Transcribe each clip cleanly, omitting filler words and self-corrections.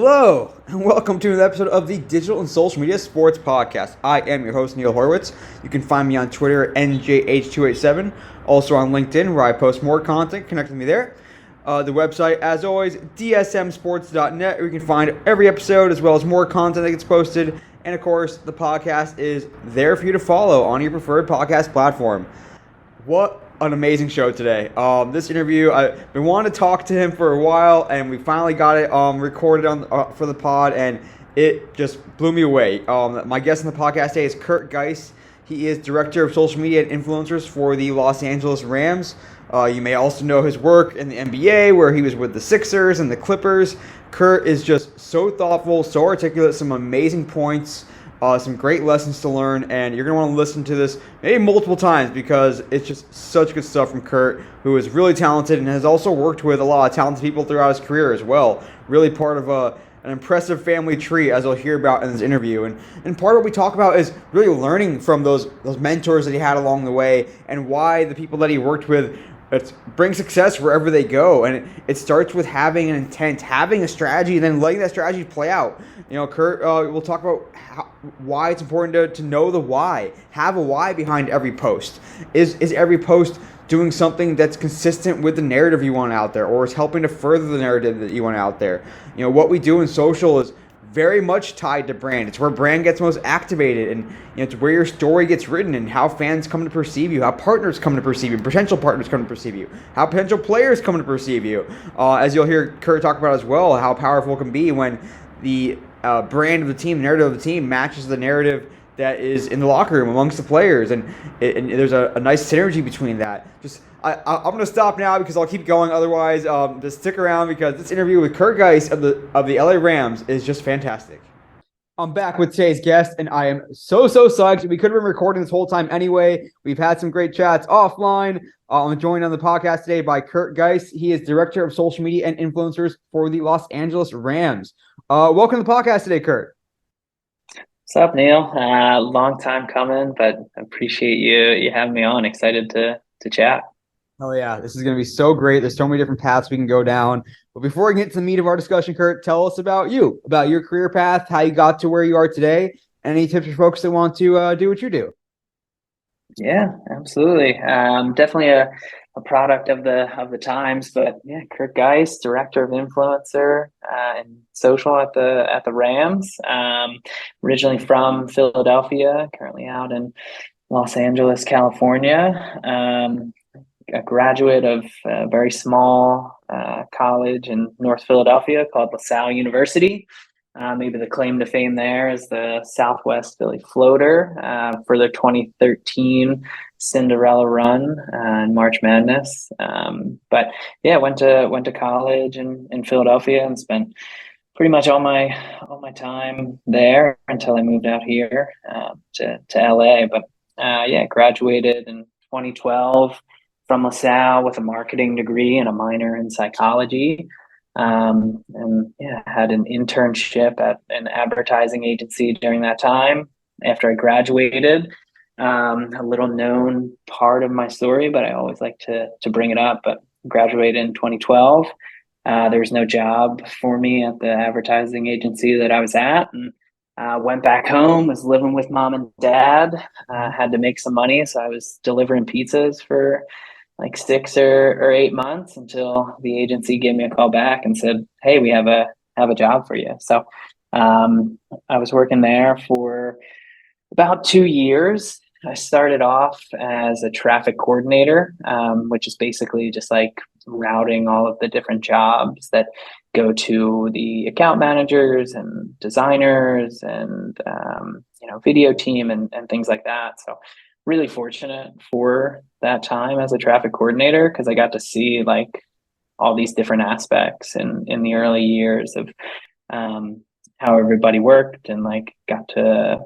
Hello, and welcome to an episode of the Digital and Social Media Sports Podcast. I am your host, Neil Horowitz. You can find me on Twitter at NJH287, also on LinkedIn, where I post more content. Connect with me there. The website, as always, dsmsports.net, where you can find every episode as well as more content that gets posted. And of course, the podcast is there for you to follow on your preferred podcast platform. What an amazing show today. This interview, I've been wanting to talk to him for a while, and we finally got it recorded for the pod, and it just blew me away. My guest on the podcast today is Kurt Gies. He is Director of Social Media and Influencers for the Los Angeles Rams. You may also know his work in the NBA, where he was with the Sixers and the Clippers. Kurt is just so thoughtful, so articulate, some amazing points. Some great lessons to learn, and you're going to want to listen to this maybe multiple times because it's just such good stuff from Kurt, who is really talented and has also worked with a lot of talented people throughout his career as well. Really part of an impressive family tree, as you'll hear about in this interview. And part of what we talk about is really learning from those mentors that he had along the way and why the people that he worked with bring success wherever they go. And it starts with having an intent, having a strategy, and then letting that strategy play out. You know, Kurt will talk about why it's important to know the why. Have a why behind every post. Is every post doing something that's consistent with the narrative you want out there, or is helping to further the narrative that you want out there? You know, what we do in social is very much tied to brand. It's where brand ggets most activated, and it's where your story gets written and how fans come to perceive you, how partners come to perceive you, potential partners come to perceive you, how potential players come to perceive you. As you'll hear Kurt talk about as well, how powerful it can be when the brand of the team, the narrative of the team matches the narrative that is in the locker room amongst the players, and there's a nice synergy between that. I'm going to stop now because I'll keep going. Otherwise, just stick around because this interview with Kurt Gies of the LA Rams is just fantastic. I'm back with today's guest, and I am so psyched. We could have been recording this whole time anyway. We've had some great chats offline. I'm joined on the podcast today by Kurt Gies. He is Director of Social Media and Influencers for the Los Angeles Rams. Welcome to the podcast today, Kurt. What's up, Neil? Long time coming, but appreciate you having me on. Excited to chat. Oh yeah, this is going to be so great. There's so many different paths we can go down. But before we get to the meat of our discussion, Kurt, tell us about you, about your career path, how you got to where you are today, and any tips for folks that want to do what you do. Yeah, absolutely. Definitely a product of the times, but yeah, Kurt Gies, Director of Influencer and Social at the Rams. Originally from Philadelphia, currently out in Los Angeles, California. A graduate of a very small college in North Philadelphia called LaSalle University. Maybe the claim to fame there is the Southwest Philly Floater for their 2013 Cinderella run in March Madness. But yeah, went to college in Philadelphia and spent pretty much all my time there until I moved out here to LA. But yeah, graduated in 2012 from LaSalle with a marketing degree and a minor in psychology. And yeah, had an internship at an advertising agency during that time after I graduated. A little known part of my story, but I always like to bring it up. But graduated in 2012. There was no job for me at the advertising agency that I was at, and went back home, was living with mom and dad, had to make some money. So I was delivering pizzas for like 6 or 8 months until the agency gave me a call back and said, "Hey, we have a job for you." So I was working there for about 2 years. I started off as a traffic coordinator, which is basically just like routing all of the different jobs that go to the account managers and designers and video team and things like that. So really fortunate for that time as a traffic coordinator because I got to see like all these different aspects in the early years of how everybody worked, and like got to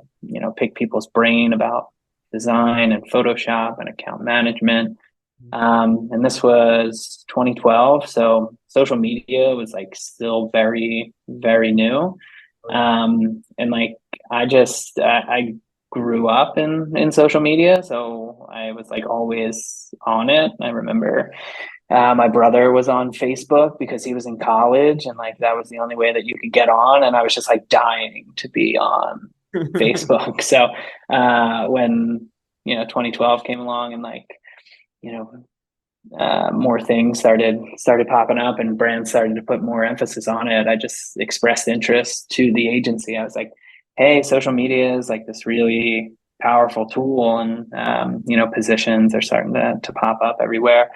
pick people's brain about design and Photoshop and account management. And this was 2012, so social media was like still very, very new. And like I grew up in social media, so I was like always on it. I remember My brother was on Facebook because he was in college, and like that was the only way that you could get on. And I was just like dying to be on Facebook. So when 2012 came along, and like you know more things started popping up, and brands started to put more emphasis on it, I just expressed interest to the agency. I was like, hey, social media is like this really powerful tool, and positions are starting to pop up everywhere.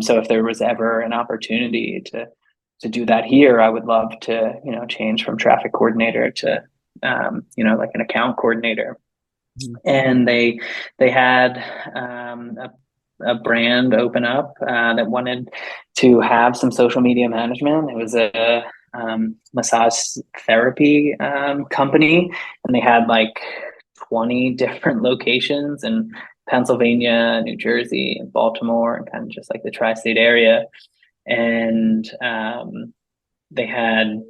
So if there was ever an opportunity to do that here, I would love to change from traffic coordinator to like an account coordinator. And they had a brand open up that wanted to have some social media management. It was a massage therapy company, and they had like 20 different locations in Pennsylvania, New Jersey, and Baltimore, and kind of just like the tri-state area. And they had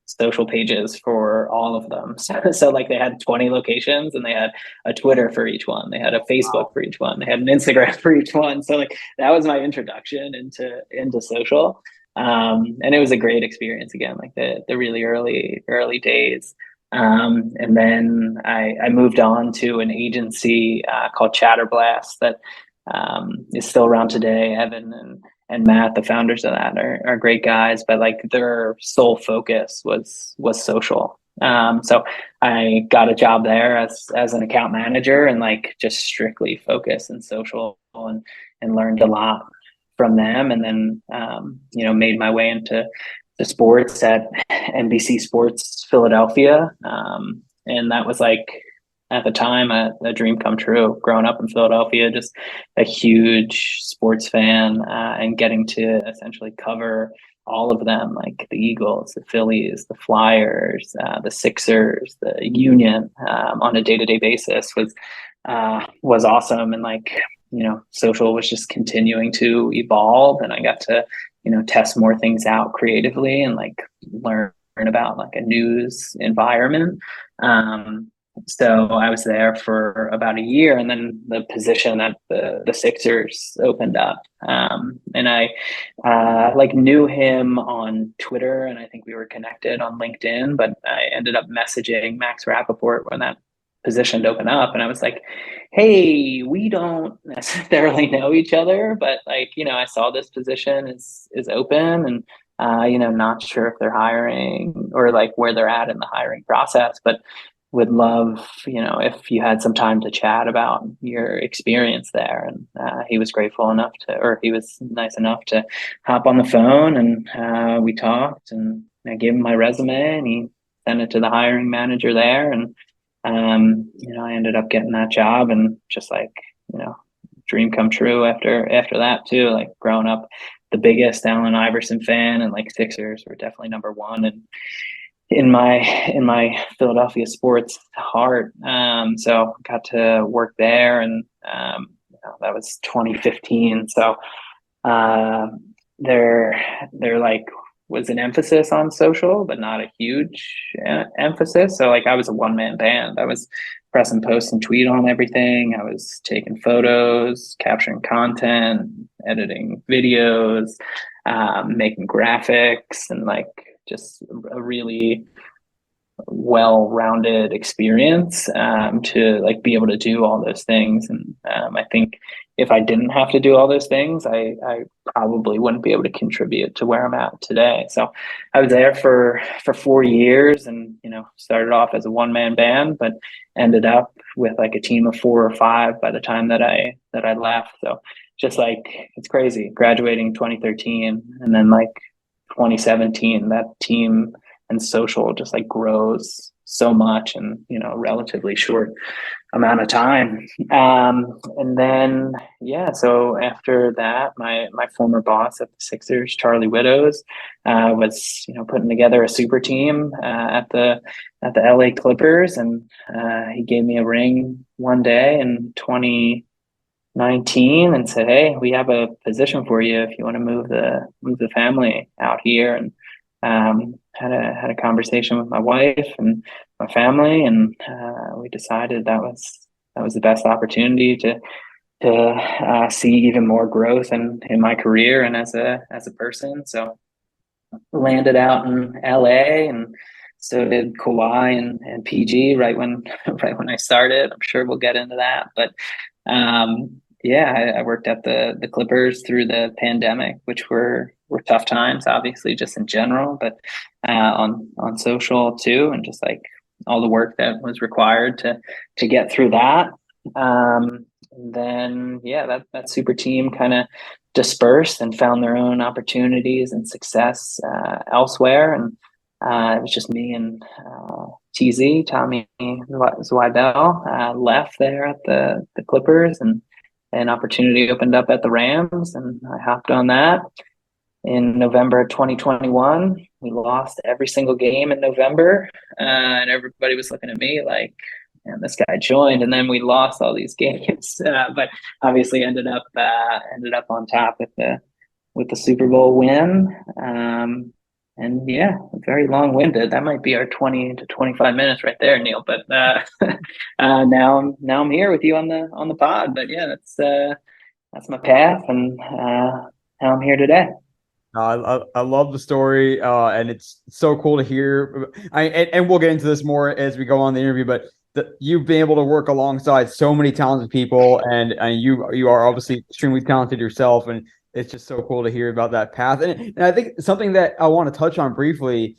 social pages for all of them. So like they had 20 locations, and they had a Twitter for each one. They had a Facebook for each one. They had an Instagram for each one. So like that was my introduction into social. And it was a great experience again, like the really early days. And then I moved on to an agency called Chatterblast that is still around today. Evan and Matt, the founders of that, are great guys, but like their sole focus was social. So I got a job there as an account manager, and like just strictly focused in social, and learned a lot from them. And then made my way into the sports at NBC Sports Philadelphia, and that was like at the time a dream come true. Growing up in Philadelphia, just a huge sports fan, and getting to essentially cover all of them, like the Eagles, the Phillies, the Flyers, the Sixers, the Union, on a day-to-day basis was awesome. And like social was just continuing to evolve, and I got to test more things out creatively, and like learn about like a news environment. So I was there for about a year, and then the position at the Sixers opened up. And I like knew him on Twitter, and I think we were connected on LinkedIn, but I ended up messaging Max Rappaport when that position opened up. And I was like, hey, we don't necessarily know each other, but like, I saw this position is open, and not sure if they're hiring or like where they're at in the hiring process, but would love, if you had some time to chat about your experience there. And he was grateful enough or he was nice enough to hop on the phone, and we talked, and I gave him my resume, and he sent it to the hiring manager there. And, I ended up getting that job, and just like, dream come true after that too, like growing up the biggest Allen Iverson fan, and like Sixers were definitely number one. And in my Philadelphia sports heart. So got to work there, and that was 2015. So there like was an emphasis on social, but not a huge emphasis. So like I was a one-man band. I was press and post and tweet on everything. I was taking photos, capturing content, editing videos, making graphics, and like just a really well-rounded experience to like be able to do all those things. And I think if I didn't have to do all those things, I probably wouldn't be able to contribute to where I'm at today. So I was there for 4 years, and started off as a one-man band, but ended up with like a team of 4 or 5 by the time that I left. So just like it's crazy, graduating 2013, and then like 2017, that team and social just like grows so much in relatively short amount of time. And then so after that, my former boss at the Sixers, Charlie Widows, was putting together a super team at the LA Clippers, and he gave me a ring one day in 2019 and said, hey, we have a position for you if you want to move the family out here. And had a conversation with my wife and my family, and we decided that was the best opportunity to see even more growth in my career and as a person. So landed out in LA, and so did Kawhi and PG right when right when I started. I'm sure we'll get into that, but yeah, I worked at the Clippers through the pandemic, which were tough times, obviously, just in general, but on social too, and just like all the work that was required to get through that. And then yeah, that super team kind of dispersed and found their own opportunities and success elsewhere. And it was just me and Tommy Zweibel, left there at the Clippers, and an opportunity opened up at the Rams, and I hopped on that. In November 2021, we lost every single game in November, and everybody was looking at me like, "Man, this guy joined," and then we lost all these games, but obviously ended up on top with the Super Bowl win. And yeah, very long winded. That might be our 20 to 25 minutes right there, Neil. But now I'm here with you on the pod. But yeah, that's my path, and how I'm here today. I love the story, and it's so cool to hear. And we'll get into this more as we go on the interview, but you've been able to work alongside so many talented people, and you are obviously extremely talented yourself, and it's just so cool to hear about that path. And I think something that I want to touch on briefly,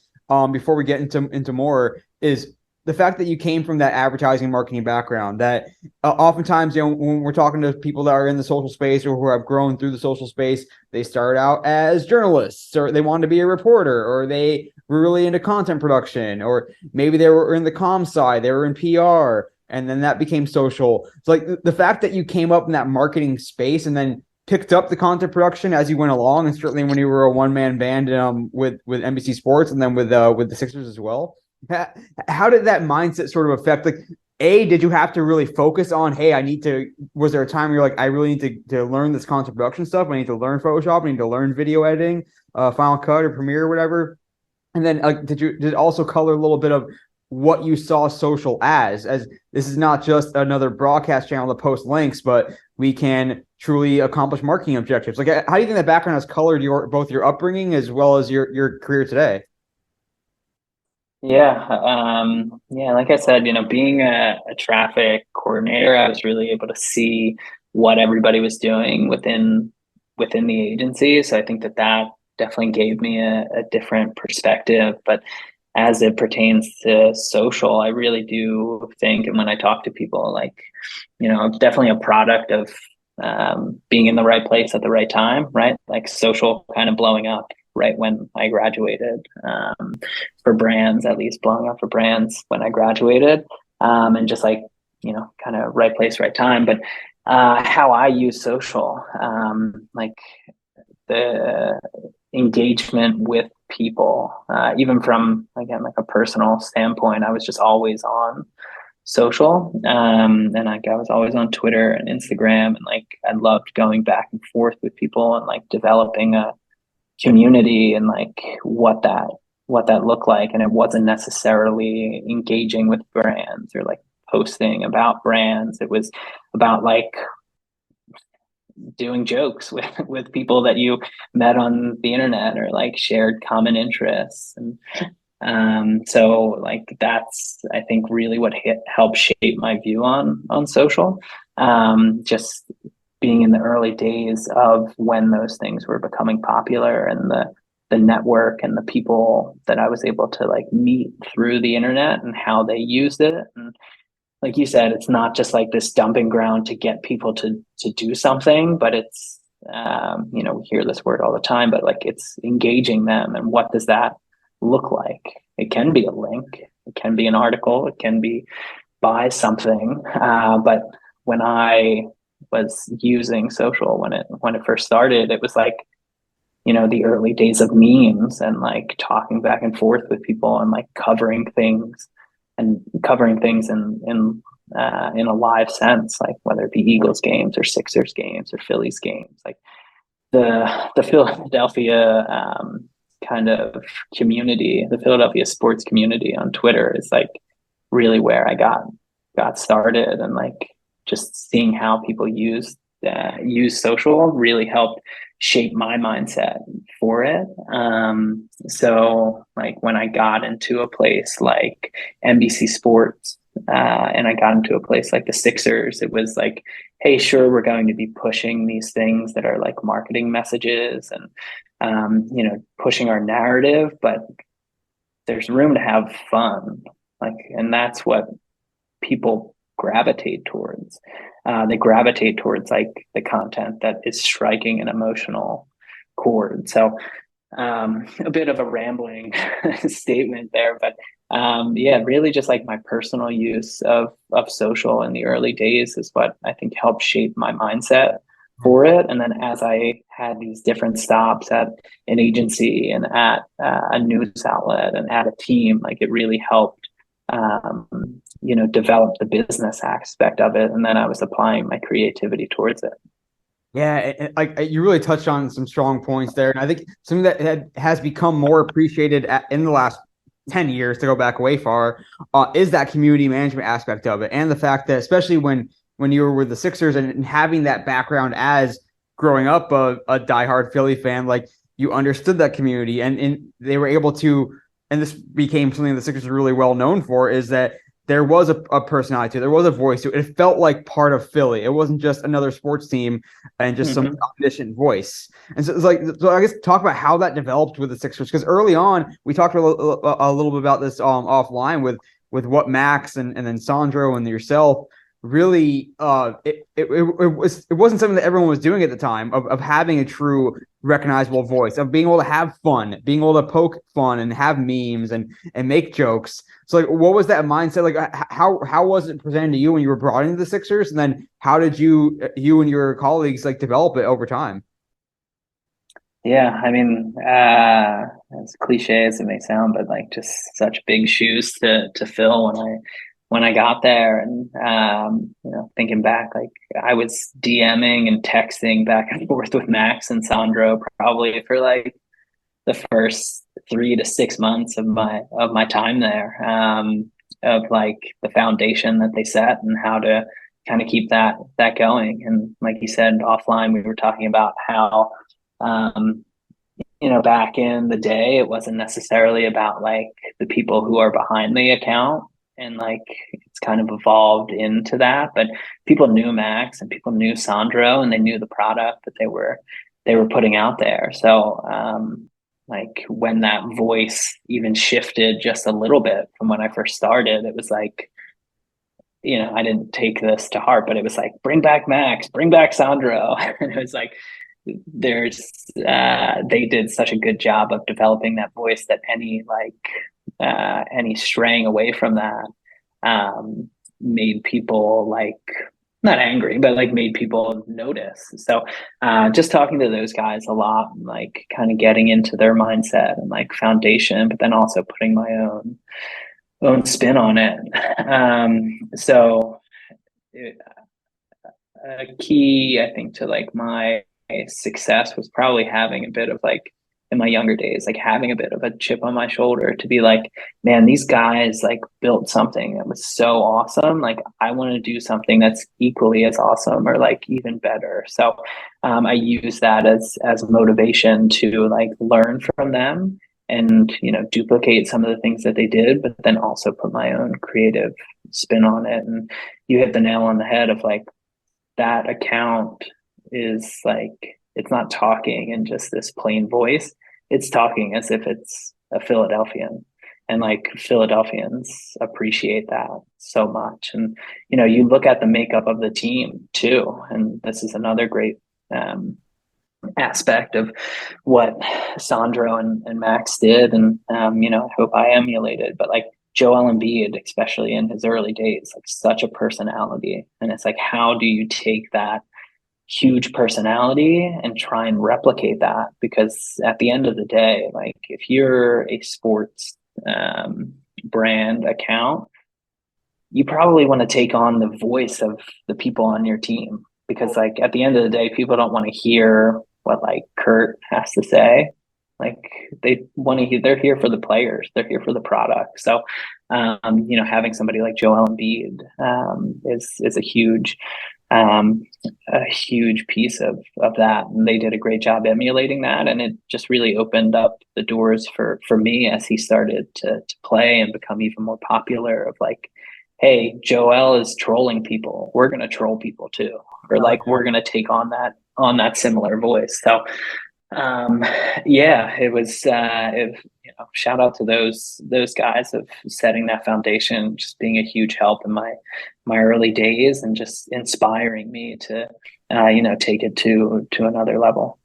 before we get into more, is the fact that you came from that advertising marketing background. That oftentimes, when we're talking to people that are in the social space or who have grown through the social space, they start out as journalists, or they wanted to be a reporter, or they were really into content production, or maybe they were in the comm side, they were in PR, and then that became social. So like the fact that you came up in that marketing space and then picked up the content production as you went along, and certainly when you were a one-man band with NBC Sports, and then with the Sixers as well. How did that mindset sort of affect, like, did you have to really focus on, hey, was there a time where you're like, I really need to learn this content production stuff. I need to learn Photoshop. I need to learn video editing, Final Cut or Premiere or whatever. And then did it also color a little bit of what you saw social as this is not just another broadcast channel to post links, but we can truly accomplish marketing objectives. Like, how do you think that background has colored both your upbringing as well as your career today? Yeah, yeah. Like I said, being a traffic coordinator, I was really able to see what everybody was doing within the agency. So I think that definitely gave me a different perspective. But as it pertains to social, I really do think, and when I talk to people, like, I'm definitely a product of being in the right place at the right time, right? Like social kind of blowing up right when I graduated, for brands, at least blowing up for brands when I graduated, and just like, kind of right place, right time. But how I use social, like the engagement with people, even from, again, like a personal standpoint, I was just always on social, and like I was always on Twitter and Instagram, and like I loved going back and forth with people and like developing a community and like what that looked like. And it wasn't necessarily engaging with brands or like posting about brands. It was about like doing jokes with people that you met on the internet, or like shared common interests. And so like that's, I think, really what helped shape my view on social. Just being in the early days of when those things were becoming popular, and the network and the people that I was able to like meet through the internet and how they used it. And like you said, it's not just like this dumping ground to get people to do something, but it's, we hear this word all the time, but like it's engaging them. And what does that look like? It can be a link, it can be an article, it can be buy something. But when I was using social, when it first started, it was like, the early days of memes, and like talking back and forth with people, and like covering things in a live sense, like whether it be Eagles games or Sixers games or Phillies games. Like the Philadelphia, kind of community, the Philadelphia sports community on Twitter is like really where I got started, and like just seeing how people use use social really helped shape my mindset for it. So like when I got into a place like NBC Sports, and I got into a place like the Sixers, it was like, hey, sure, we're going to be pushing these things that are like marketing messages and, pushing our narrative, but there's room to have fun. Like, and that's what people gravitate towards. They gravitate towards like the content that is striking an emotional chord. So a bit of a rambling statement there, but yeah, really just like my personal use of social in the early days is what I think helped shape my mindset for it. And then as I had these different stops at an agency and at a news outlet and at a team, like it really helped develop the business aspect of it. And then I was applying my creativity towards it. Yeah, like you really touched on some strong points there, and I think something that has become more appreciated in the last 10 years, to go back way far, is that community management aspect of it, and the fact that especially when you were with the Sixers and having that background as growing up a diehard Philly fan, like you understood that community, and they were able to, and this became something the Sixers are really well known for, is that there was a personality to it. There was a voice to it. It felt like part of Philly. It wasn't just another sports team and just some omniscient voice. And so it's like, so I guess talk about how that developed with the Sixers, because early on we talked a little bit about this offline with what Max and then Sandro and yourself really it wasn't something that everyone was doing at the time of having a true recognizable voice, of being able to have fun, being able to poke fun and have memes and make jokes. So like, what was that mindset like? How was it presented to you when you were brought into the Sixers, and then how did you and your colleagues like develop it over time? Yeah, I mean, as cliche as it may sound, but like just such big shoes to fill when I got there, and thinking back, like I was DMing and texting back and forth with Max and Sandro probably for like the first 3 to 6 months of my time there, of like the foundation that they set and how to kind of keep that going. And like you said, offline, we were talking about how back in the day, it wasn't necessarily about like the people who are behind the account, and like it's kind of evolved into that. But people knew Max and people knew Sandro, and they knew the product that they were putting out there. So like when that voice even shifted just a little bit from when I first started, it was like, I didn't take this to heart, but it was like, bring back Max, bring back Sandro. And it was like, they did such a good job of developing that voice that any straying away from that made people like not angry, but like made people notice. So just talking to those guys a lot, like kind of getting into their mindset and like foundation, but then also putting my own spin on it. So a key, I think, to like my success was probably having a bit of like in my younger days, like having a bit of a chip on my shoulder to be like, man, these guys like built something that was so awesome. Like I want to do something that's equally as awesome or like even better. So I use that as motivation to like learn from them and duplicate some of the things that they did, but then also put my own creative spin on it. And you hit the nail on the head of like that account is like, it's not talking in just this plain voice. It's talking as if it's a Philadelphian. And like Philadelphians appreciate that so much. And, you look at the makeup of the team too. And this is another great aspect of what Sandro and Max did. And, I hope I emulated, but like Joel Embiid, especially in his early days, like such a personality. And it's like, how do you take that huge personality and try and replicate that? Because at the end of the day, like if you're a sports brand account, you probably want to take on the voice of the people on your team, because like at the end of the day, people don't want to hear what like Kurt has to say. Like they want to hear, they're here for the players, they're here for the product. So having somebody like Joel Embiid is a huge um, a huge piece of that, and they did a great job emulating that, and it just really opened up the doors for me as he started to play and become even more popular. Of like, hey, Joel is trolling people, we're gonna troll people too, or Oh, like we're gonna take on that similar voice. So um, yeah, it was shout out to those guys of setting that foundation, just being a huge help in my early days, and just inspiring me to take it to another level.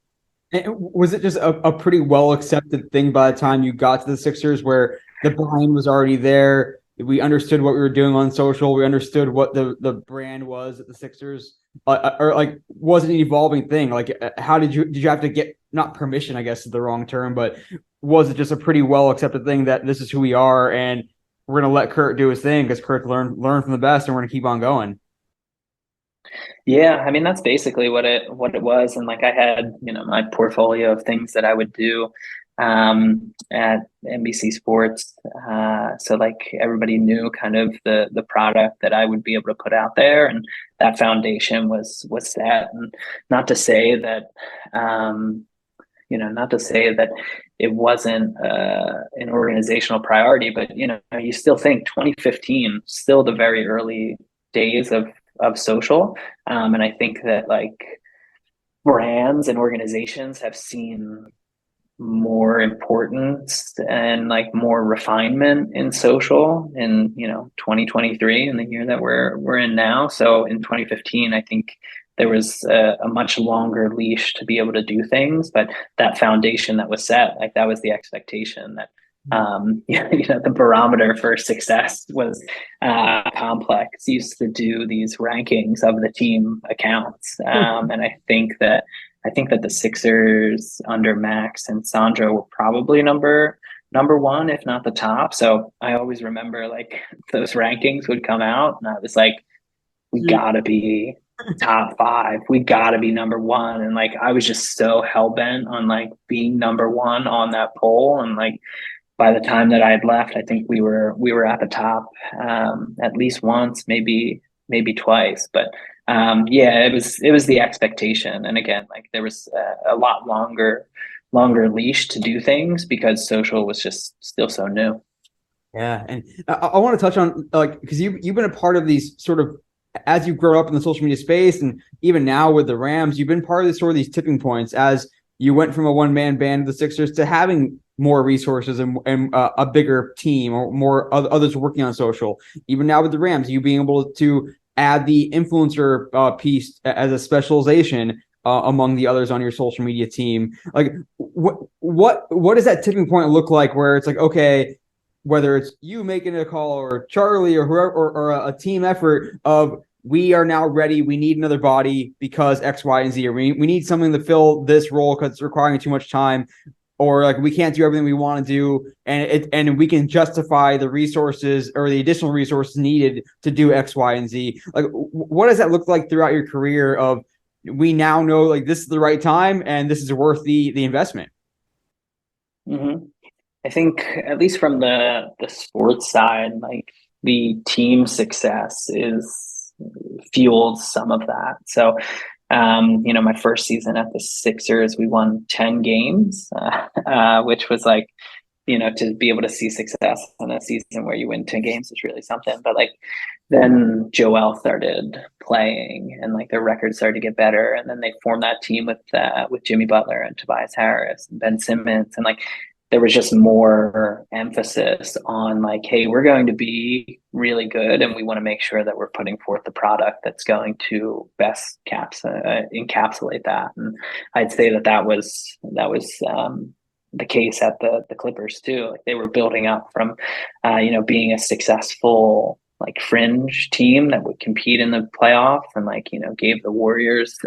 and was it just a pretty well accepted thing by the time you got to the Sixers where the buy-in was already there? We understood what we were doing on social. We understood what the brand was at the Sixers, or like was it an evolving thing? Like, how did you have to get not permission? I guess is the wrong term, but was it just a pretty well accepted thing that this is who we are and we're gonna let Kurt do his thing because Kurt learned from the best and we're gonna keep on going? Yeah, I mean that's basically what it was, and like I had my portfolio of things that I would do at NBC Sports, so like everybody knew kind of the product that I would be able to put out there, and that foundation was set. And not to say that not to say that it wasn't an organizational priority, but you still think 2015, still the very early days of social, and I think that like brands and organizations have seen more importance and like more refinement in social in 2023, in the year that we're in now. So in 2015, I think there was a much longer leash to be able to do things, but that foundation that was set, like that was the expectation that the barometer for success was complex. Used to do these rankings of the team accounts, and I think that the Sixers under Max and Sandro were probably number one, if not the top. So I always remember like those rankings would come out, and I was like, we gotta be top five. We gotta be number one. And like I was just so hell bent on like being number one on that poll. And like by the time that I had left, I think we were at the top at least once, maybe twice. But yeah, it was the expectation, and again, like there was a lot longer leash to do things because social was just still so new. Yeah, and I want to touch on like because you've been a part of these sort of as you grow up in the social media space, and even now with the Rams, you've been part of these sort of these tipping points as you went from a one man band of the Sixers to having more resources and a bigger team or more others working on social. Even now with the Rams, you being able to add the influencer piece as a specialization among the others on your social media team. Like, what does that tipping point look like? Where it's like, okay, whether it's you making a call or Charlie or whoever or a team effort of we are now ready. We need another body because X, Y, and Z. Or we need something to fill this role because it's requiring too much time. Or like we can't do everything we want to do, and we can justify the resources or the additional resources needed to do X, Y, and Z. Like, what does that look like throughout your career? Of we now know like this is the right time and this is worth the investment. Mm-hmm. I think at least from the sports side, like the team success is fueled some of that. So, my first season at the Sixers, we won 10 games, which was like, to be able to see success in a season where you win 10 games is really something. But like then Joel started playing and like their records started to get better. And then they formed that team with Jimmy Butler and Tobias Harris and Ben Simmons. And like there was just more emphasis on like, hey, we're going to be really good and we want to make sure that we're putting forth the product that's going to best encapsulate that. And I'd say that was the case at the Clippers too. Like they were building up from, being a successful like fringe team that would compete in the playoffs and like gave the Warriors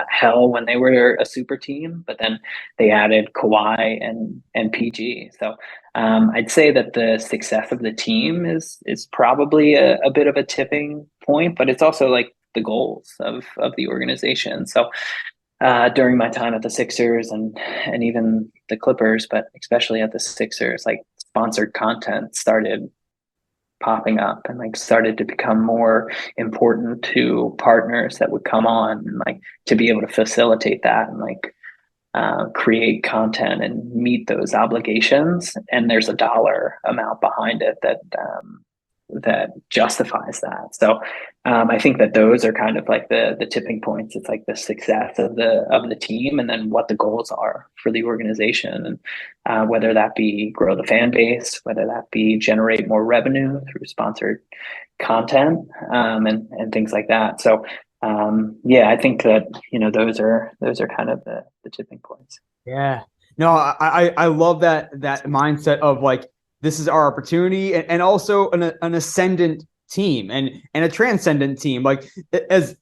hell when they were a super team. But then they added Kawhi and PG. So I'd say that the success of the team is probably a bit of a tipping point, but it's also like the goals of the organization. So during my time at the Sixers and even the Clippers, but especially at the Sixers, like sponsored content started popping up and like started to become more important to partners that would come on, and like to be able to facilitate that and like create content and meet those obligations. And there's a dollar amount behind it that justifies that. So I think that those are kind of like the tipping points. It's like the success of the team, and then what the goals are for the organization, and whether that be grow the fan base, whether that be generate more revenue through sponsored content, and things like that. So yeah, I think that those are kind of the tipping points. Yeah. No, I love that mindset of like this is our opportunity, and also an ascendant team and a transcendent team. Like, as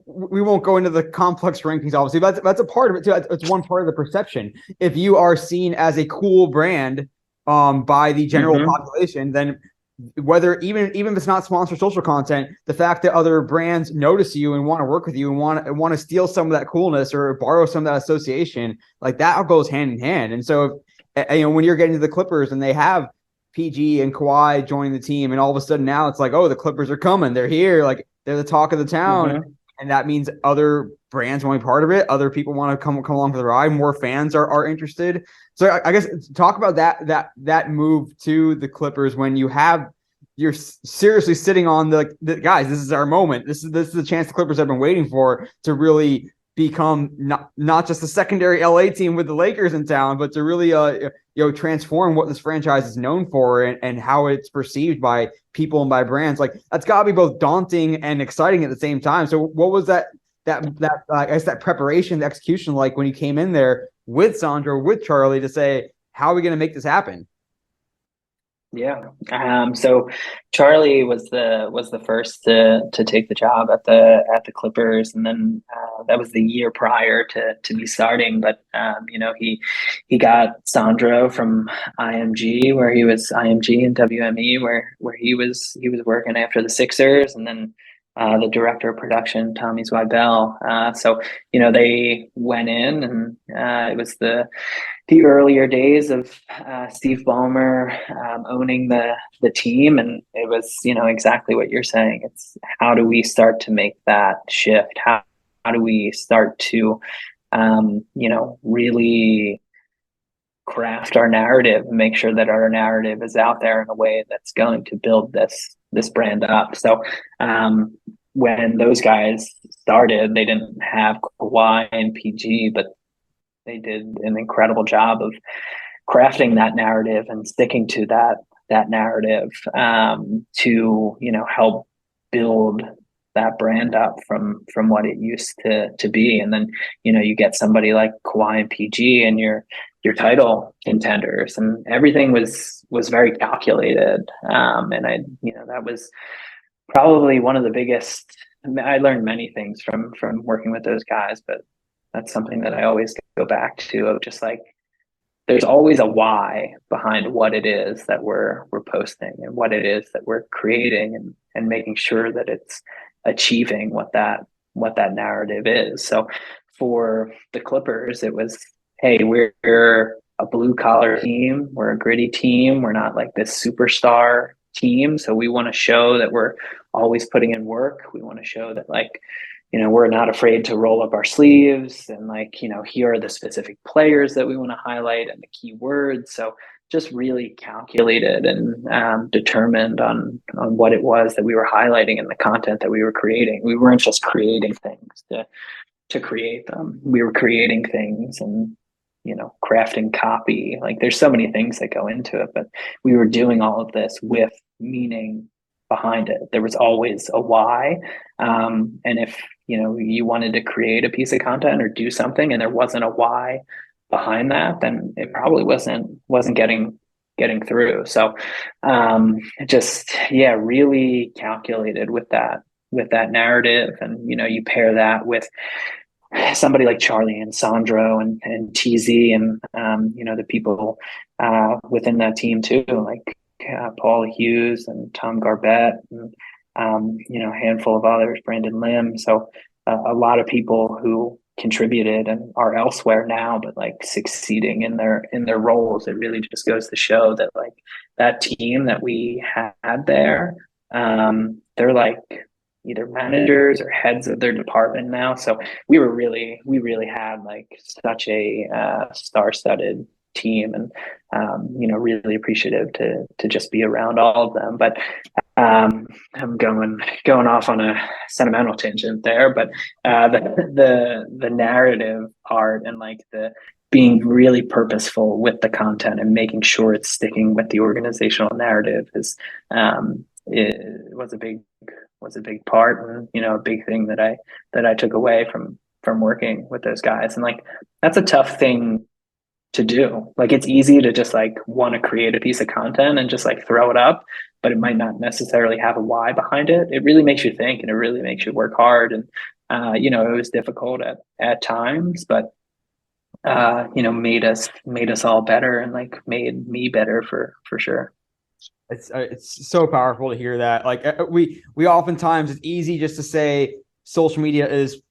we won't go into the complex rankings, obviously, but that's a part of it too. It's one part of the perception. If you are seen as a cool brand by the general population, then whether even if it's not sponsored social content, the fact that other brands notice you and want to work with you and want to steal some of that coolness or borrow some of that association, like that goes hand in hand. And so, when you're getting to the Clippers and they have PG and Kawhi joining the team, and all of a sudden now it's like, oh, the Clippers are coming, they're here, like they're the talk of the town, and that means other brands want to be part of it. Other people want to come along for the ride. More fans are interested. So I guess talk about that move to the Clippers when you're seriously sitting on the guys. This is our moment. This is the chance the Clippers have been waiting for to really become not just a secondary LA team with the Lakers in town, but to really transform what this franchise is known for, and how it's perceived by people and by brands. Like, that's got to be both daunting and exciting at the same time. So what was that I guess that preparation, the execution, like when you came in there with Sandro, with Charlie, to say, how are we going to make this happen? Yeah. So Charlie was the first to take the job at the Clippers, and then that was the year prior to me starting. But he got Sandro from IMG, where he was IMG and WME, where he was working after the Sixers, and then the director of production, Tommy Zweibel. So they went in, and it was the earlier days of Steve Ballmer owning the team, and it was exactly what you're saying. It's how do we start to make that shift? How do we start to really craft our narrative and make sure that our narrative is out there in a way that's going to build this brand up. So when those guys started, they didn't have Kawhi and PG, but they did an incredible job of crafting that narrative and sticking to that narrative to help build that brand up from what it used to be. And then you get somebody like Kawhi and PG, and your title contenders, and everything was very calculated. And that was probably one of the biggest. I learned many things from working with those guys, but that's something that I always go back to, of just like, there's always a why behind what it is that we're posting, and what it is that we're creating, and making sure that it's achieving what that narrative is. So for the Clippers, it was, hey, we're a blue collar team, we're a gritty team, we're not like this superstar team. So we want to show that we're always putting in work. We want to show that, like, we're not afraid to roll up our sleeves, and like, here are the specific players that we want to highlight and the key words. So just really calculated and determined on what it was that we were highlighting in the content that we were creating. We weren't just creating things to create them. We were creating things and crafting copy. Like, there's so many things that go into it, but we were doing all of this with meaning behind it. There was always a why. And if you wanted to create a piece of content or do something, and there wasn't a why behind that, then it probably wasn't getting through. So just really calculated with that narrative. And you pair that with somebody like Charlie and Sandro and TZ, and the people within that team too, like Paul Hughes and Tom Garbett, and a handful of others, Brandon Lim. So a lot of people who contributed and are elsewhere now, but like succeeding in their roles. It really just goes to show that, like, that team that we had there, they're like either managers or heads of their department now. So we really had like such a star-studded team, and really appreciative to just be around all of them. But I'm going off on a sentimental tangent there, but the narrative part and like the being really purposeful with the content and making sure it's sticking with the organizational narrative it was a big part, and a big thing that I took away from working with those guys. And like that's a tough thing to do. Like it's easy to just like want to create a piece of content and just like throw it up, but it might not necessarily have a why behind it. It really makes you think, and it really makes you work hard. And it was difficult at times, but made us all better, and like made me better for sure. It's so powerful to hear that. Like we oftentimes, it's easy just to say social media is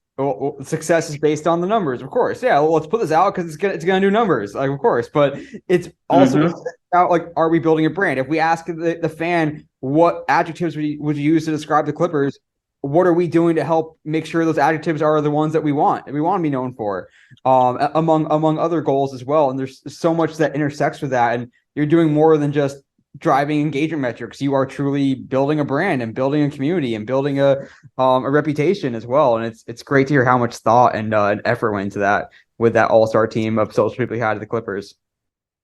success is based on the numbers. Of course, yeah. Well, let's put this out because it's gonna do numbers. Like of course, but it's also about like, are we building a brand? If we ask the fan what adjectives would you use to describe the Clippers, what are we doing to help make sure those adjectives are the ones that we want to be known for, among other goals as well. And there's so much that intersects with that, and you're doing more than just driving engagement metrics. You are truly building a brand and building a community and building a reputation as well. And it's great to hear how much thought and effort went into that with that all-star team of social people you had at the Clippers.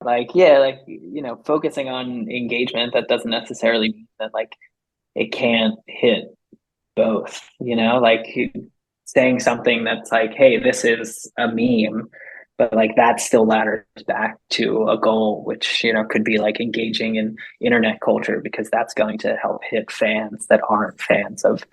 Like, yeah, like, focusing on engagement, that doesn't necessarily mean that like it can't hit both, like saying something that's like, hey, this is a meme, but like that still ladders back to a goal, which could be like engaging in internet culture, because that's going to help hit fans that aren't fans of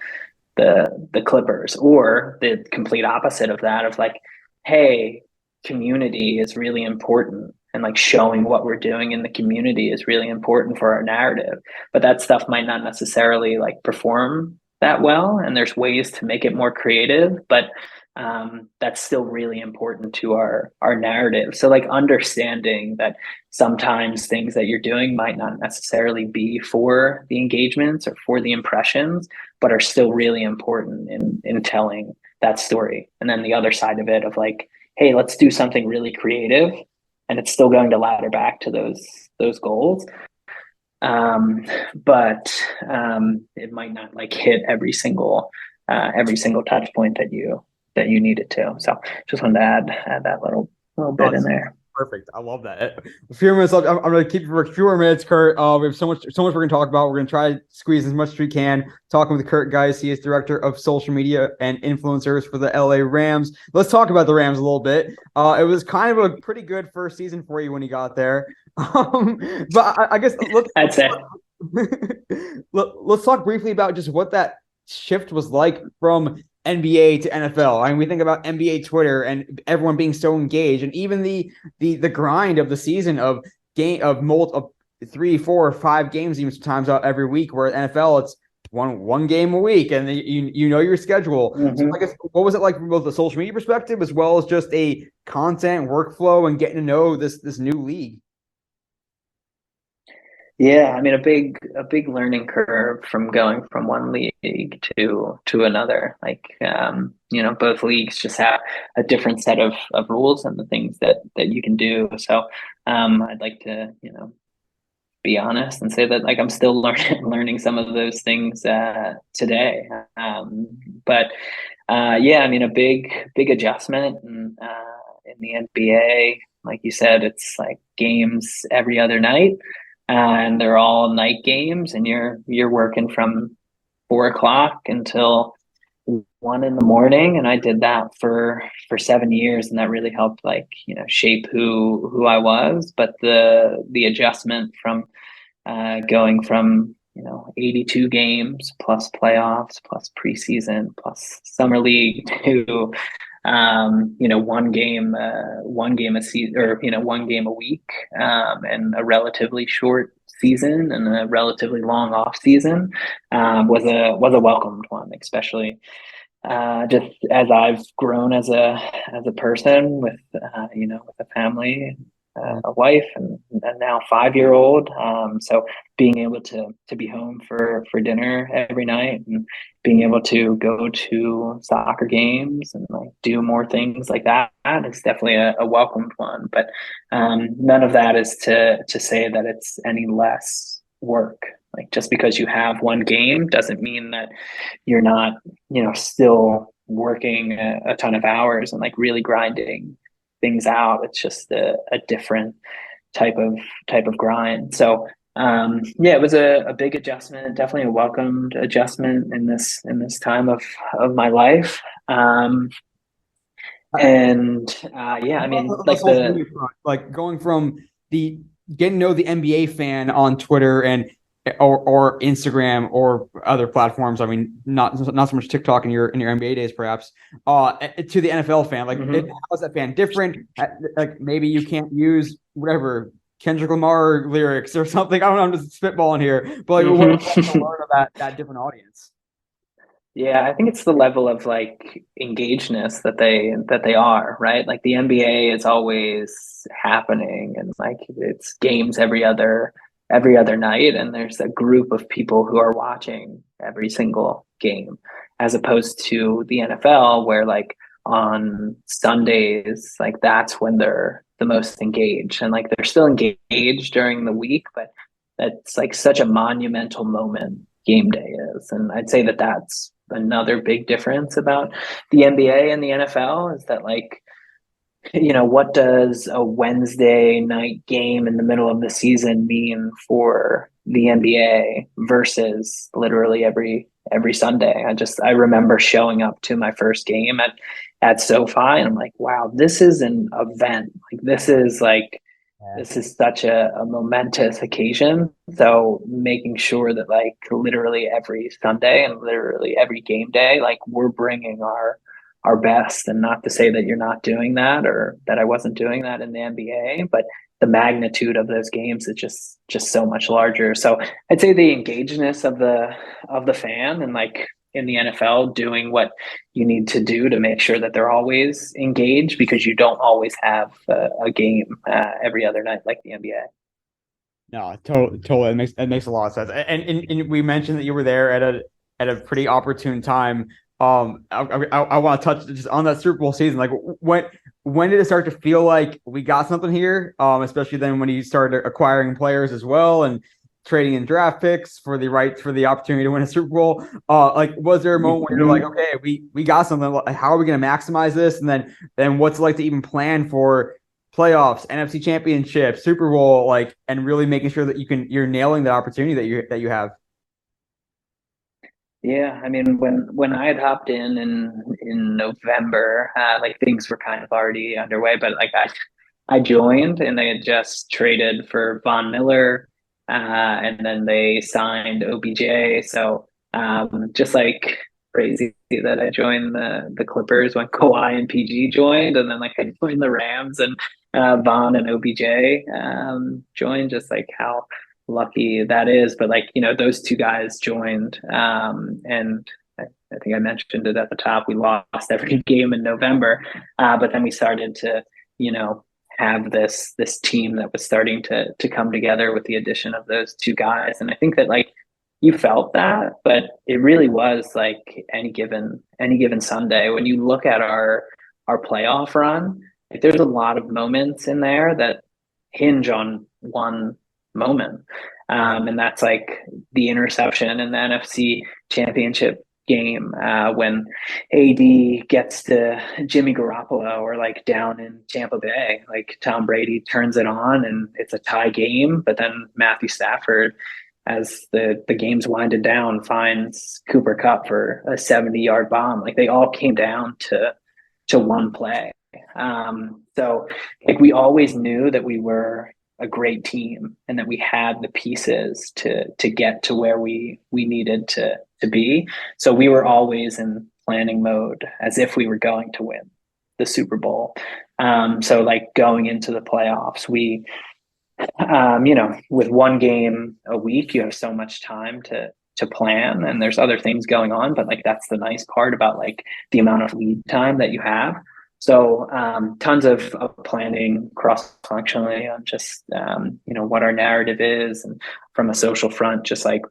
the Clippers. Or the complete opposite of that, of like, hey, community is really important, and like showing what we're doing in the community is really important for our narrative. But that stuff might not necessarily like perform that well, and there's ways to make it more creative, but that's still really important to our narrative. So like understanding that sometimes things that you're doing might not necessarily be for the engagements or for the impressions, but are still really important in telling that story. And then the other side of it, of like, hey, let's do something really creative, and it's still going to ladder back to those goals. But it might not like hit every single touch point that you need it to. So just wanted to add that little bit in there. Perfect. I love that. A few minutes left. I'm going to keep you for a few more minutes, Kurt. We have so much we're going to talk about. We're going to try to squeeze as much as we can. Talking with Kurt Gies. He is director of social media and influencers for the LA Rams. Let's talk about the Rams a little bit. It was kind of a pretty good first season for you when you got there. But I guess I'd say let's talk briefly about just what that shift was like from NBA to NFL. I mean, we think about NBA Twitter and everyone being so engaged, and even the grind of the season of 3, 4, 5 games even sometimes out every week. Where NFL, it's one game a week, and you know your schedule. So I guess, what was it like from both the social media perspective as well as just a content workflow and getting to know this new league? Yeah, I mean, a big learning curve from going from one league to another. Like, both leagues just have a different set of rules and the things that you can do. So, I'd like to, be honest and say that like I'm still learning some of those things today. But yeah, I mean, a big adjustment in the NBA. Like you said, it's like games every other night, and they're all night games, and you're working from 4 o'clock until 1 in the morning. And I did that for 7 years, and that really helped like shape who I was. But the adjustment from going from 82 games plus playoffs plus preseason plus summer league to one game a season, or one game a week, and a relatively short season and a relatively long off season, was a welcomed one, especially just as I've grown as a person with with a family, a wife, and a now 5-year-old. So being able to be home for dinner every night and being able to go to soccer games and like do more things like that is definitely a welcomed one. But none of that is to say that it's any less work. Like just because you have one game doesn't mean that you're not, still working a ton of hours and like really grinding things out. It's just a different type of grind. So yeah, it was a big adjustment, definitely a welcomed adjustment in this time of my life. And yeah, I mean, The like social media front, like going from the getting to know the NBA fan on Twitter and or Instagram or other platforms. I mean, not so much TikTok in your NBA days, perhaps. To the NFL fan, like how's that fan different? Like maybe you can't use whatever Kendrick Lamar lyrics or something. I don't know. I'm just spitballing here, but like, what to learn about that different audience? Yeah, I think it's the level of like engageness that they are, right? Like the NBA is always happening and like it's games every other night and there's a group of people who are watching every single game as opposed to the NFL where like on Sundays like that's when they're the most engaged and like they're still engaged during the week, but that's like such a monumental moment game day is. And I'd say that that's another big difference about the NBA and the NFL is that like what does a Wednesday night game in the middle of the season mean for the NBA versus literally every Sunday? I remember showing up to my first game at SoFi and I'm like, wow, this is an event. Like this is such a momentous occasion. So making sure that like literally every Sunday and literally every game day, like we're bringing our best, and not to say that you're not doing that or that I wasn't doing that in the NBA, but the magnitude of those games is just so much larger. So I'd say the engagedness of the fan and like in the NFL doing what you need to do to make sure that they're always engaged because you don't always have a game every other night like the NBA. No, totally. It makes a lot of sense. And we mentioned that you were there at a pretty opportune time. I want to touch just on that Super Bowl season. Like when did it start to feel like we got something here? Especially then when you started acquiring players as well and trading in draft picks for the opportunity to win a Super Bowl. Like was there a moment where you're like, okay, we got something. How are we going to maximize this? And then what's it like to even plan for playoffs, NFC Championship, Super Bowl, like, and really making sure that you're nailing the opportunity that you have. Yeah, I mean, when I had hopped in November, like things were kind of already underway, but like I joined and they had just traded for Von Miller, and then they signed OBJ. So just like crazy that I joined the Clippers when Kawhi and PG joined, and then like I joined the Rams and Von and OBJ joined. Just like how lucky that is. But like those two guys joined, and I think I mentioned it at the top. We lost every game in November, but then we started to you know have this team that was starting to come together with the addition of those two guys. And I think that like you felt that, but it really was like any given Sunday when you look at our playoff run, like there's a lot of moments in there that hinge on one moment. And that's like the interception in the NFC championship game when AD gets to Jimmy Garoppolo or like down in Tampa Bay, like Tom Brady turns it on and it's a tie game, but then Matthew Stafford, as the game's winded down, finds Cooper Kupp for a 70-yard bomb. Like they all came down to one play. So like we always knew that we were a great team and that we had the pieces to get to where we needed to be. So we were always in planning mode as if we were going to win the Super Bowl. So like going into the playoffs, we with one game a week, you have so much time to plan and there's other things going on, but like that's the nice part about like the amount of lead time that you have. So tons of planning cross-functionally on just what our narrative is, and from a social front, just like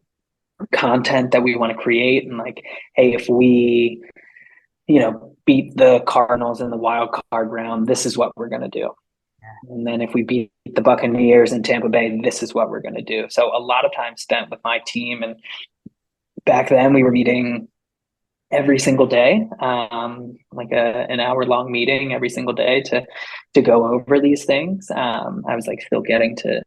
content that we want to create, and like, hey, if we beat the Cardinals in the wild card round, this is what we're going to do. And then if we beat the Buccaneers in Tampa Bay, this is what we're going to do. So a lot of time spent with my team. And back then we were meeting every single day, like an hour long meeting every single day to go over these things. I was like still getting to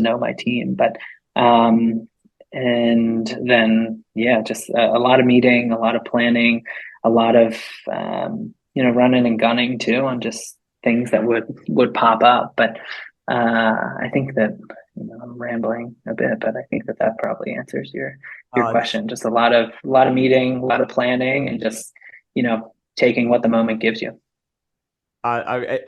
know my team, but and then just a lot of meeting, a lot of planning, a lot of running and gunning too on just things that would pop up. But I think that I'm rambling a bit, but I think that probably answers your question. Just a lot of meeting, a lot of planning, and just taking what the moment gives you. I'm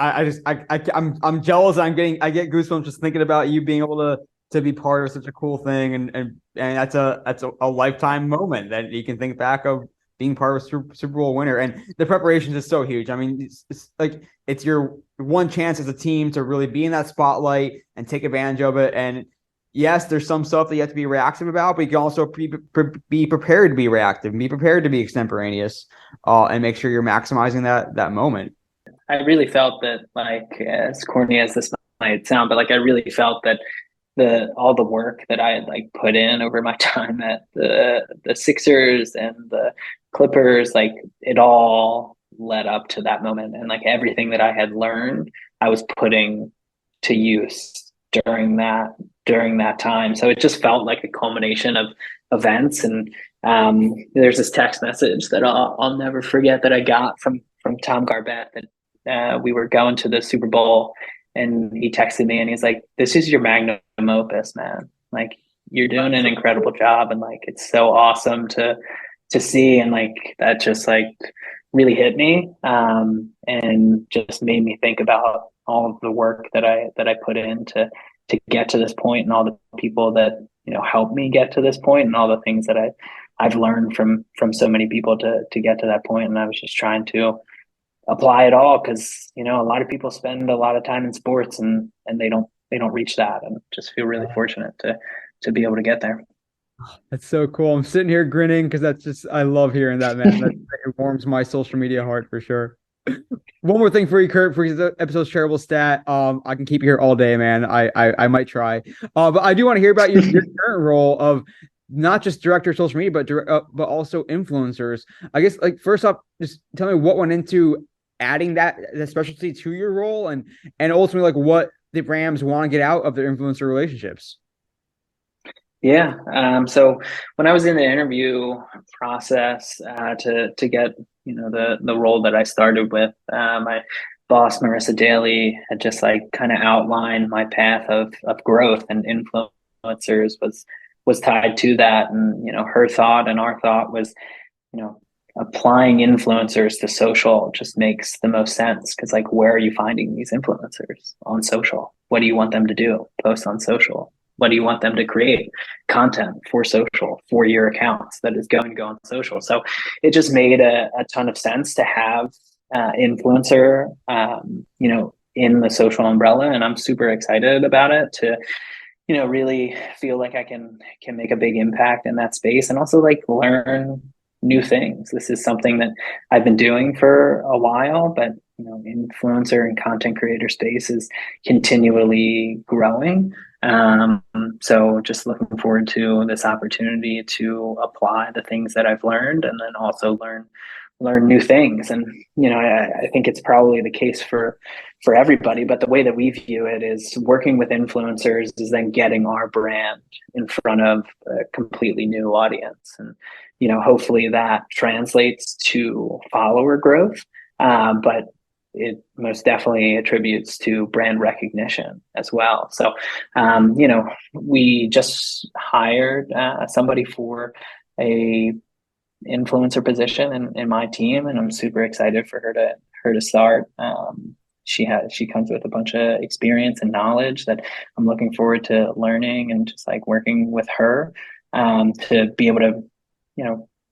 jealous. I get goosebumps just thinking about you being able to be part of such a cool thing, and that's a lifetime moment that you can think back of being part of a Super Bowl winner. And the preparation is so huge. I mean, it's like it's your one chance as a team to really be in that spotlight and take advantage of it. And yes, there's some stuff that you have to be reactive about, but you can also be prepared to be reactive and be prepared to be extemporaneous, and make sure you're maximizing that moment. I really felt that, like, as corny as this might sound, but like I really felt that all the work that I had like put in over my time at the Sixers and the Clippers, like it all led up to that moment, and like everything that I had learned, I was putting to use during that time. So it just felt like a culmination of events. And there's this text message that I'll never forget that I got from Tom Garbett, that we were going to the Super Bowl, and he texted me and he's like, "This is your magnum opus, man. Like, you're doing an incredible job, and like it's so awesome to see." And like that just like really hit me, and just made me think about all of the work that I put in to get to this point, and all the people that helped me get to this point, and all the things that I've learned from so many people to get to that point. And I was just trying to apply it all, because a lot of people spend a lot of time in sports, and they don't reach that, and just feel really fortunate to be able to get there. That's so cool. I'm sitting here grinning because I love hearing that, man. It warms my social media heart for sure. One more thing for you, Kurt, for the episode's terrible stat. I can keep you here all day, man. I might try. But I do want to hear about your current role of not just director of social media, but also influencers. I guess, like, first off, just tell me what went into adding that specialty to your role, and ultimately, like, what the Rams want to get out of their influencer relationships. Yeah. So when I was in the interview process, to get the role that I started with, my boss Marissa Daly had just like kind of outlined my path of growth, and influencers was tied to that. And her thought and our thought was, applying influencers to social just makes the most sense, because like, where are you finding these influencers? On social. What do you want them to do? Post on social. What do you want them to create? Content for social, for your accounts that is going to go on social. So it just made a ton of sense to have influencer in the social umbrella, and I'm super excited about it, to really feel like I can make a big impact in that space, and also like learn new things. This is something that I've been doing for a while, but influencer and content creator space is continually growing. So just looking forward to this opportunity to apply the things that I've learned, and then also learn new things. And I think it's probably the case for everybody, but the way that we view it is working with influencers is then getting our brand in front of a completely new audience. And hopefully that translates to follower growth, but it most definitely attributes to brand recognition as well. So we just hired somebody for a influencer position in my team, and I'm super excited for her to start. She comes with a bunch of experience and knowledge that I'm looking forward to learning, and just like working with her to be able to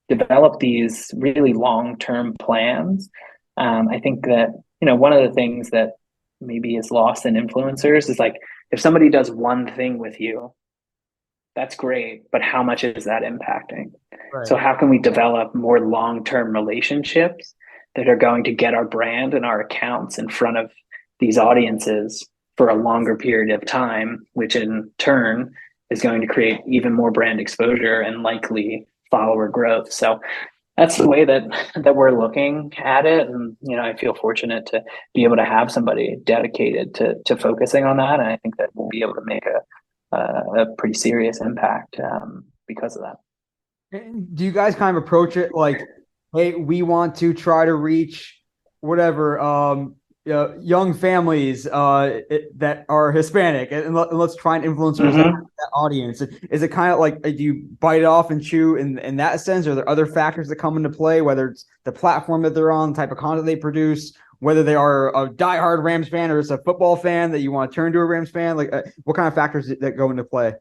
develop these really long-term plans. I think that one of the things that maybe is lost in influencers is like if somebody does one thing with you, that's great, but how much is that impacting? Right. So how can we develop more long-term relationships that are going to get our brand and our accounts in front of these audiences for a longer period of time, which in turn is going to create even more brand exposure and likely follower growth. So that's the way that we're looking at it, and I feel fortunate to be able to have somebody dedicated to focusing on that, and I think that we'll be able to make a pretty serious impact because of that. Do you guys kind of approach it like, hey, we want to try to reach whatever young families that are Hispanic, and let's try and influencers Mm-hmm. that audience? Is it kind of like, do you bite it off and chew in that sense? Or are there other factors that come into play, whether it's the platform that they're on, the type of content they produce, whether they are a diehard Rams fan or it's a football fan that you want to turn to a Rams fan? Like, what kind of factors that go into play?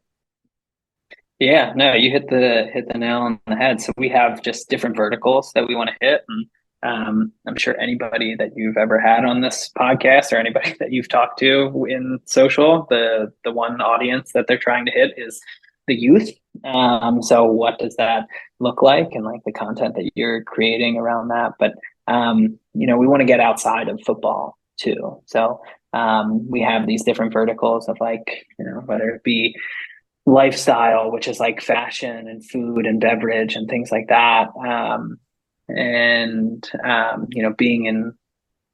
Yeah, no, you hit the nail on the head. So we have just different verticals that we want to hit, and I'm sure anybody that you've ever had on this podcast or anybody that you've talked to in social, the one audience that they're trying to hit is the youth. So what does that look like, and like the content that you're creating around that? But we want to get outside of football too. So we have these different verticals of like, whether it be lifestyle, which is like fashion and food and beverage and things like that. Being in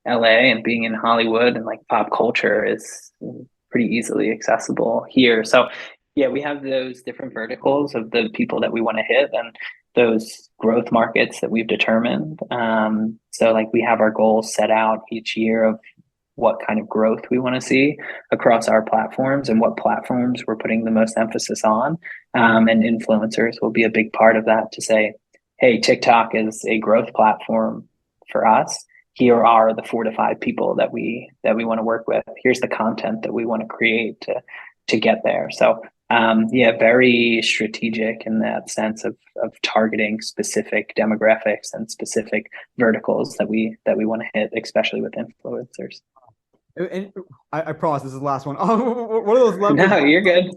LA and being in Hollywood and like pop culture is pretty easily accessible here. So, yeah, we have those different verticals of the people that we want to hit and those growth markets that we've determined. So, like, we have our goals set out each year of what kind of growth we want to see across our platforms and what platforms we're putting the most emphasis on. And influencers will be a big part of that to say, hey, TikTok is a growth platform for us. Here are the 4 to 5 people that we want to work with. Here's the content that we want to create to get there. So yeah, very strategic in that sense of targeting specific demographics and specific verticals that we want to hit, especially with influencers. And I promise this is the last one. What are those levers? No, you're good.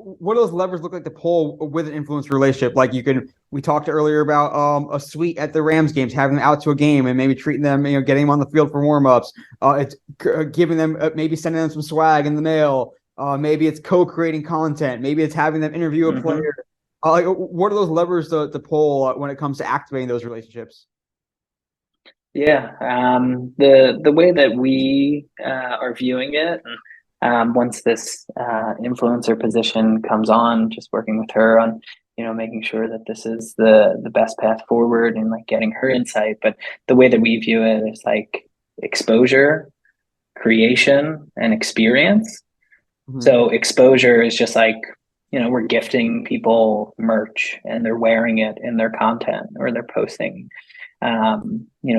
What do those levers look like to pull with an influence relationship? Like we talked earlier about a suite at the Rams games, having them out to a game and maybe treating them, getting them on the field for warmups. It's giving them, maybe sending them some swag in the mail. Maybe it's co-creating content. Maybe it's having them interview a Mm-hmm. player. Like, what are those levers to pull when it comes to activating those relationships? Yeah, the way that we are viewing it, once this influencer position comes on, just working with her on, making sure that this is the best path forward and like getting her insight. But the way that we view it is like exposure, creation, and experience. Mhm. So exposure is just like, we're gifting people merch and they're wearing it in their content or they're posting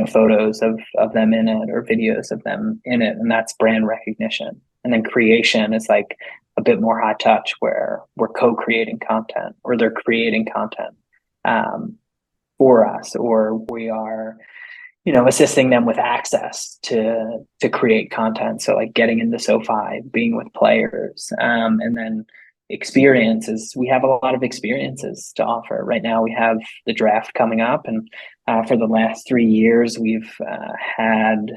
photos of them in it or videos of them in it, and that's brand recognition. And then creation is like a bit more high touch, where we're co-creating content or they're creating content um, for us, or we are, assisting them with access to create content. So like getting into SoFi, being with players, and then experiences. We have a lot of experiences to offer. Right now, we have the draft coming up, and for the last 3 years, we've had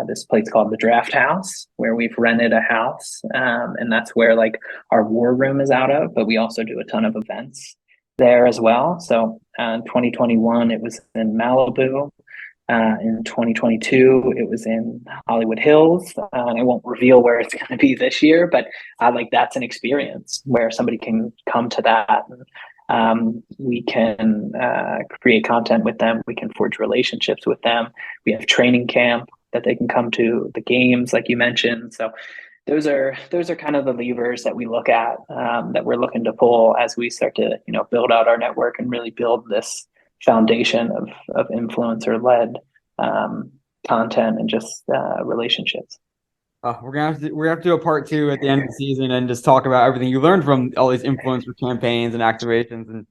this place called the Draft House, where we've rented a house, and that's where like our war room is out of. But we also do a ton of events there as well. So in 2021, it was in Malibu. In 2022, it was in Hollywood Hills. I won't reveal where it's going to be this year, but like that's an experience where somebody can come to that. And, we can create content with them. We can forge relationships with them. We have training camp that they can come to, the games, like you mentioned. So those are kind of the levers that we look at, that we're looking to pull as we start to build out our network and really build this foundation of influencer led um, content and just relationships. We're gonna have to do a part two at the end of the season and just talk about everything you learned from all these influencer campaigns and activations and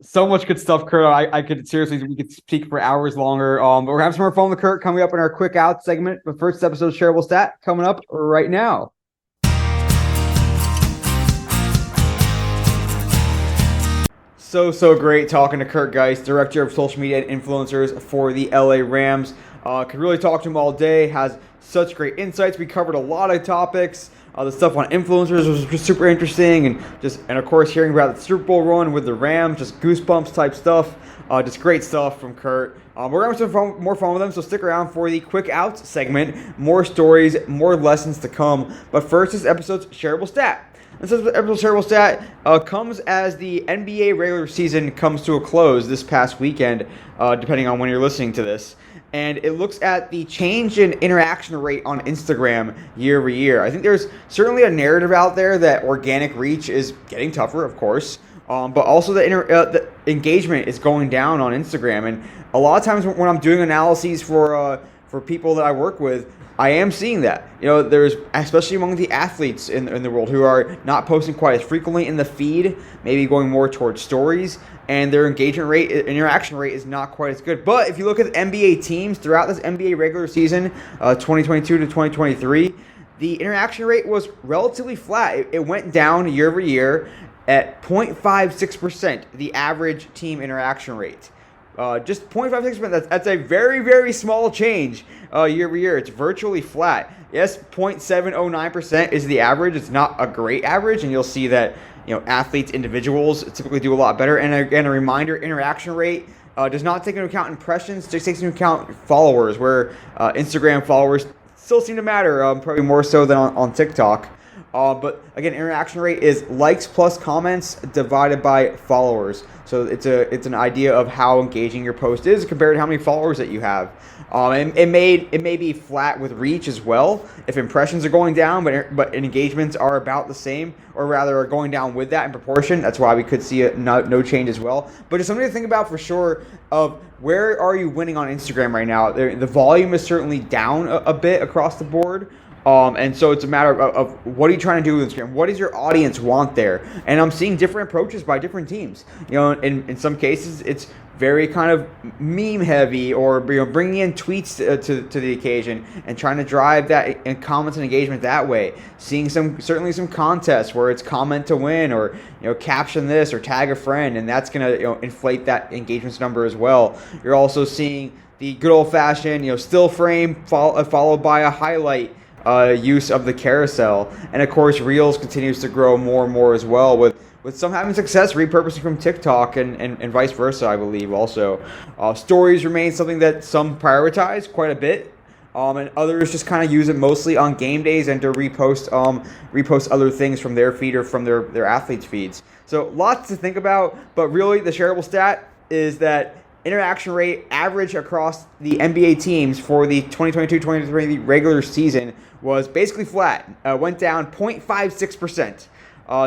So much good stuff, Kurt. I could seriously, we could speak for hours longer. But we're having some more fun with Kurt coming up in our quick out segment. The first episode of Shareable Stat coming up right now. So great talking to Kurt Gies, Director of Social Media and Influencers for the LA Rams. Could really talk to him all day. Has such great insights. We covered a lot of topics. The stuff on influencers was just super interesting, and of course hearing about the Super Bowl run with the Rams, just goosebumps type stuff. Just great stuff from Kurt. We're going to have some more fun with them, so stick around for the quick out segment. More stories, more lessons to come. But first, this episode's Shareable Stat. This episode's Shareable Stat comes as the NBA regular season comes to a close this past weekend, depending on when you're listening to this. And it looks at the change in interaction rate on Instagram year over year. I think there's certainly a narrative out there that organic reach is getting tougher, of course, but also the engagement is going down on Instagram. And a lot of times when I'm doing analyses for people that I work with, I am seeing that. There's, especially among the athletes in the world who are not posting quite as frequently in the feed, maybe going more towards stories, and their engagement rate, interaction rate is not quite as good. But if you look at the NBA teams throughout this NBA regular season, 2022 to 2023, the interaction rate was relatively flat. It went down year over year at 0.56%, the average team interaction rate. Just 0.56%. That's a very, very small change year over year. It's virtually flat. Yes, 0.709% is the average. It's not a great average, and you'll see that athletes, individuals typically do a lot better. And again, a reminder: interaction rate does not take into account impressions. Just takes into account followers, where Instagram followers still seem to matter, probably more so than on TikTok. But again, interaction rate is likes plus comments divided by followers. So it's an idea of how engaging your post is compared to how many followers that you have. And it may be flat with reach as well if impressions are going down, but engagements are about the same, or rather are going down with that in proportion. That's why we could see no change as well. But it's something to think about for sure. Of where are you winning on Instagram right now? The volume is certainly down a bit across the board. And so it's a matter of what are you trying to do with Instagram? What does your audience want there? And I'm seeing different approaches by different teams. In some cases, it's very kind of meme heavy, or bringing in tweets to the occasion and trying to drive that and comments and engagement that way. Seeing certainly some contests where it's comment to win, or caption this or tag a friend, and that's gonna inflate that engagement number as well. You're also seeing the good old fashioned still frame followed by a highlight. Use of the carousel, and of course Reels continues to grow more and more as well, with some having success repurposing from TikTok and vice versa, I believe. Also, stories remain something that some prioritize quite a bit, and others just kind of use it mostly on game days and to repost other things from their feed or from their athletes' feeds. So lots to think about, but really the shareable stat is that interaction rate average across the NBA teams for the 2022-2023 regular season was basically flat. Went down 0.56%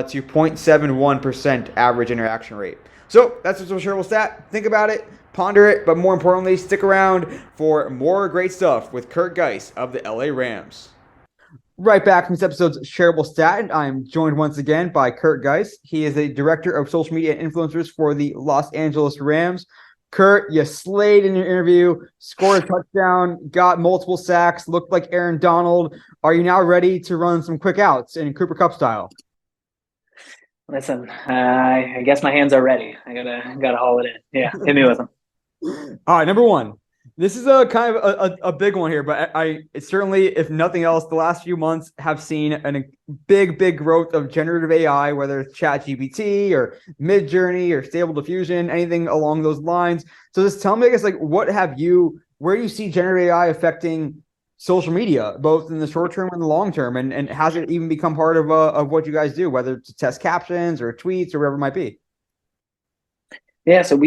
to 0.71% average interaction rate. So that's just a shareable stat. Think about it, ponder it, but more importantly, stick around for more great stuff with Kurt Gies of the LA Rams. Right back from this episode's Shareable Stat, and I'm joined once again by Kurt Gies. He is the Director of Social Media and Influencers for the Los Angeles Rams. Kurt, you slayed in your interview, scored a touchdown, got multiple sacks, looked like Aaron Donald. Are you now ready to run some quick outs in Cooper Kupp style? Listen, I guess my hands are ready. I gotta haul it in. Yeah, hit me with them. All right, number one. This is a kind of a big one here, but it's certainly, if nothing else, the last few months have seen a big growth of generative AI, whether it's ChatGPT or Midjourney or Stable Diffusion, anything along those lines. So just tell me, I guess, where do you see generative AI affecting social media, both in the short term and the long term, and has it even become part of what you guys do, whether it's test captions or tweets or whatever it might be? Yeah, so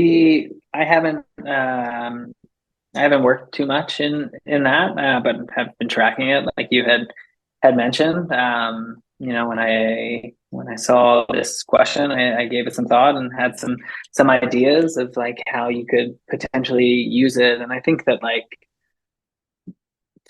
I haven't worked too much in that, but have been tracking it, like you had mentioned. When I saw this question, I gave it some thought and had some ideas of how you could potentially use it. And I think that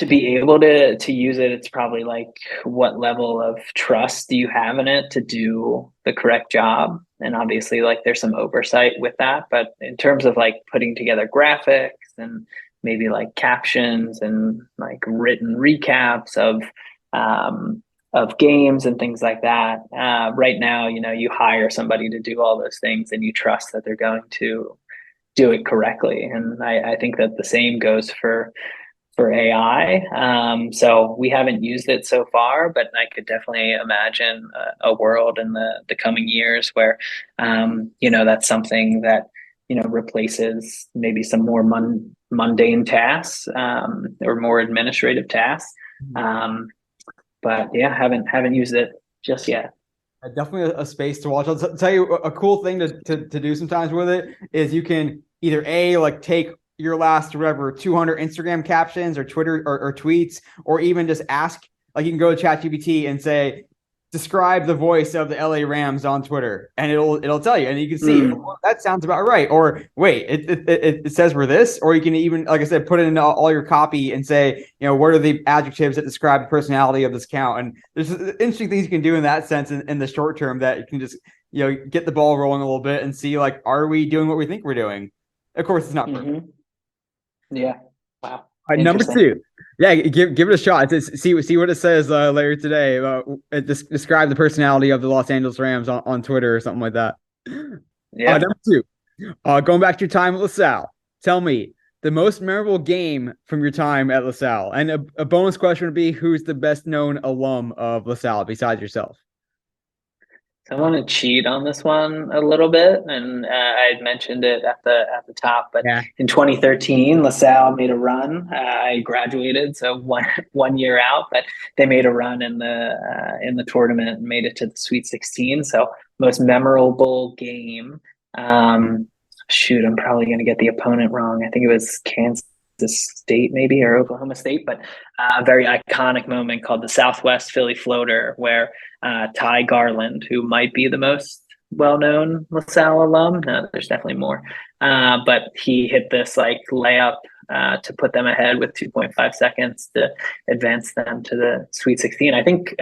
to be able to use it, it's probably like what level of trust do you have in it to do the correct job? And obviously, like there's some oversight with that, but in terms of like putting together graphics and maybe like captions and like written recaps of games and things like that. Right now, you hire somebody to do all those things, and you trust that they're going to do it correctly. And I think that the same goes for AI. So we haven't used it so far, but I could definitely imagine a world in the coming years where, that's something that, replaces maybe some more mundane tasks, or more administrative tasks. But yeah, haven't used it just yet. Definitely a space to watch. I'll tell you a cool thing to do sometimes with it is you can either like take your last whatever 200 Instagram captions or Twitter or tweets, or even just ask, like you can go to ChatGPT and say, describe the voice of the LA Rams on Twitter, and it'll tell you, and you can see, oh, that sounds about right, or wait, it says we're this, or you can even, like I said, put it in all your copy and say, what are the adjectives that describe the personality of this account, and there's interesting things you can do in that sense in the short term that you can just get the ball rolling a little bit and see, like, are we doing what we think we're doing? Of course, it's not perfect. Yeah. Wow. Number two. Yeah, give it a shot. See what it says later today. Describe the personality of the Los Angeles Rams on Twitter or something like that. Yeah. Number two. Going back to your time at LaSalle, tell me the most memorable game from your time at LaSalle. And a bonus question would be, who's the best known alum of LaSalle besides yourself? I want to cheat on this one a little bit, and I had mentioned it at the top. But yeah. In 2013, LaSalle made a run. I graduated, so one year out, but they made a run in the tournament and made it to the Sweet 16. So most memorable game. Shoot, I'm probably going to get the opponent wrong. I think it was Kansas State, maybe, or Oklahoma State, but a very iconic moment called the Southwest Philly Floater, where Ty Garland, who might be the most well-known LaSalle alum, no, there's definitely more, but he hit this like layup to put them ahead with 2.5 seconds to advance them to the Sweet 16. I think,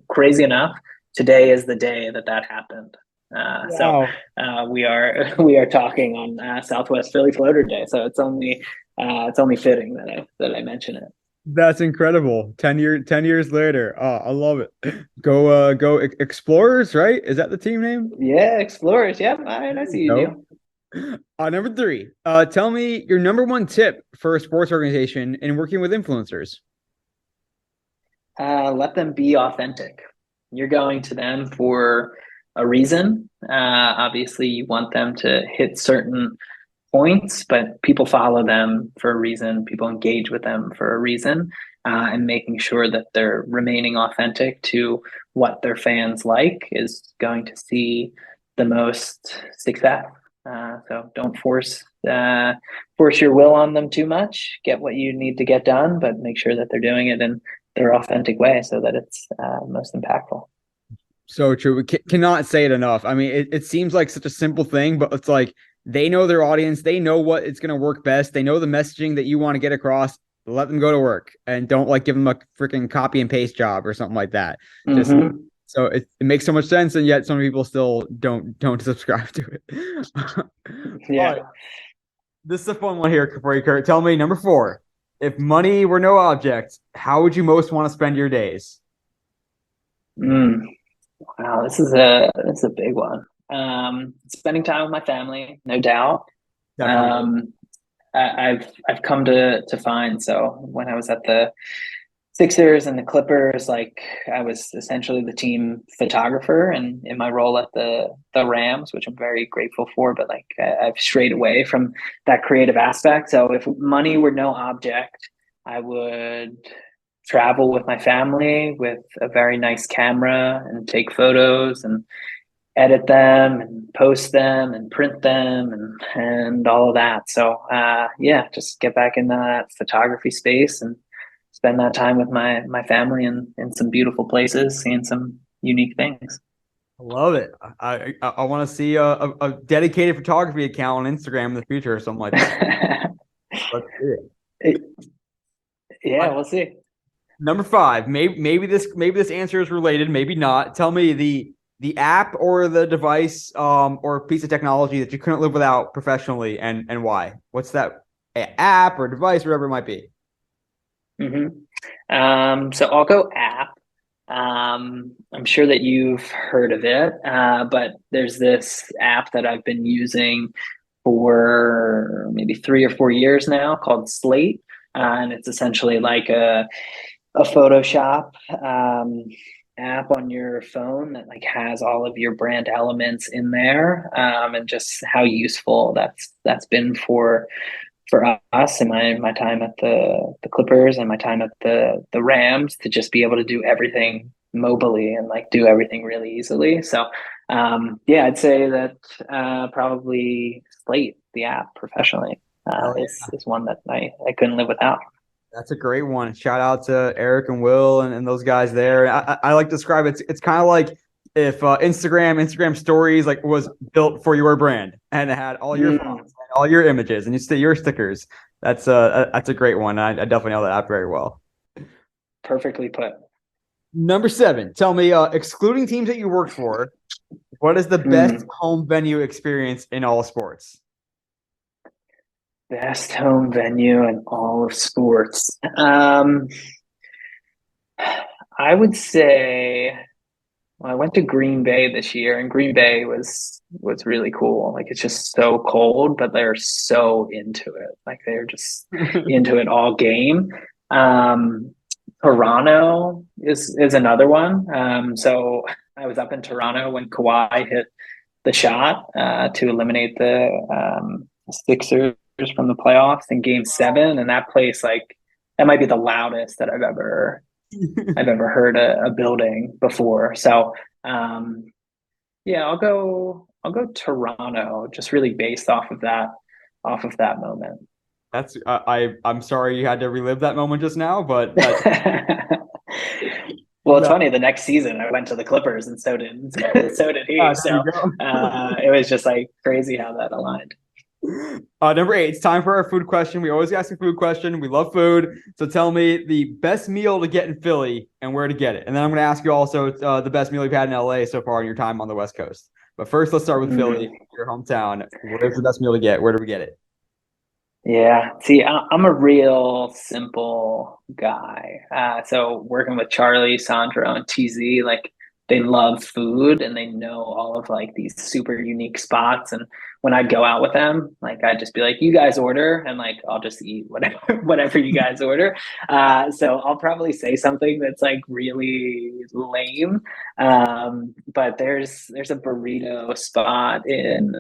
crazy enough, today is the day that happened. Wow. So we are talking on Southwest Philly Floater Day. So it's only fitting that I mention it. That's incredible. 10 years later. Oh, I love it. Go Explorers, right? Is that the team name? Yeah, Explorers. Yep. All right, I see you do. Number three. Tell me your number one tip for a sports organization in working with influencers. Let them be authentic. You're going to them for a reason. Obviously, you want them to hit certain points, but people follow them for a reason. People engage with them for a reason, and making sure that they're remaining authentic to what their fans like is going to see the most success. So don't force your will on them too much. Get what you need to get done, but make sure that they're doing it in their authentic way so that it's most impactful. So true. We cannot say it enough. I mean, it seems like such a simple thing, but it's like they know their audience. They know what it's going to work best. They know the messaging that you want to get across. Let them go to work and don't like give them a freaking copy and paste job or something like that. Just so it makes so much sense, and yet some people still don't subscribe to it. Yeah. Right. This is a fun one here for you, Kurt. Tell me, number four, if money were no object, how would you most want to spend your days? Wow, this is a big one. Spending time with my family, no doubt. I've come to find, so when I was at the Sixers and the Clippers, like I was essentially the team photographer, and in my role at the Rams, which I'm very grateful for, but like I've strayed away from that creative aspect. So if money were no object, I would travel with my family with a very nice camera and take photos and edit them and post them and print them and all of that. So yeah, just get back in that photography space and spend that time with my family in some beautiful places, seeing some unique things. I love it. I want to see a dedicated photography account on Instagram in the future or something like that. Let's do it. Yeah, we'll see. Number five, maybe this answer is related, maybe not. Tell me the app or the device or piece of technology that you couldn't live without professionally, and why? What's that app or device, whatever it might be? So I'll go app. I'm sure that you've heard of it, but there's this app that I've been using for maybe 3 or 4 years now called Slate. And it's essentially like a Photoshop app on your phone that like has all of your brand elements in there, and just how useful that's been for us and my time at the Clippers and my time at the Rams to just be able to do everything mobily and like do everything really easily. So yeah, I'd say that probably Slate, the app professionally, Hell is one that I couldn't live without. That's a great one. Shout out to Eric and Will and those guys there. I like to describe it. It's kind of like if Instagram stories like was built for your brand and it had all your Mm, fonts and all your images and your stickers. That's a great one. I definitely know that app very well. perfectly put. Number seven. Tell me, excluding teams that you worked for, what is the best Mm, home venue experience in all sports? best home venue in all of sports. I would say well, I went to Green Bay this year, and Green Bay was really cool. Like it's just so cold, but they're so into it. Like they're just into it all game. Um, Toronto is another one. So I was up in Toronto when Kawhi hit the shot to eliminate the Sixers from the playoffs in Game 7, and that place like that might be the loudest that I've ever heard a building before. So um, yeah, I'll go Toronto, just really based off of that moment. That's I'm sorry you had to relive that moment just now, but that Well, it's no, funny. The next season, I went to the Clippers, and so did so did he. there you So go. it was just like crazy how that aligned. Number eight, it's time for our food question. We always ask a food question. We love food. So tell me the best meal to get in Philly and where to get it. And then I'm going to ask you also the best meal you've had in LA so far in your time on the West Coast. But first, let's start with Philly, Mhm. your hometown. Where's the best meal to get? Where do we get it? Yeah. See, I'm a real simple guy. So working with Charlie, Sandro, and TZ, like they love food and they know all of like these super unique spots. And when I'd go out with them, like I'd just be like, "You guys order," and like I'll just eat whatever whatever you guys order. So I'll probably say something that's like really lame, but there's a burrito spot in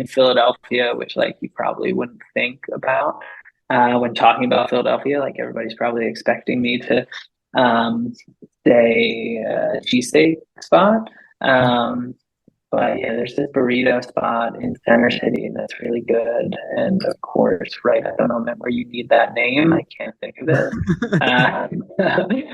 Philadelphia, which like you probably wouldn't think about when talking about Philadelphia. Like everybody's probably expecting me to um, say a cheesesteak spot. Um, but yeah, there's this burrito spot in Center City that's really good. And of course, right at the moment where you need that name, I can't think of it. Um,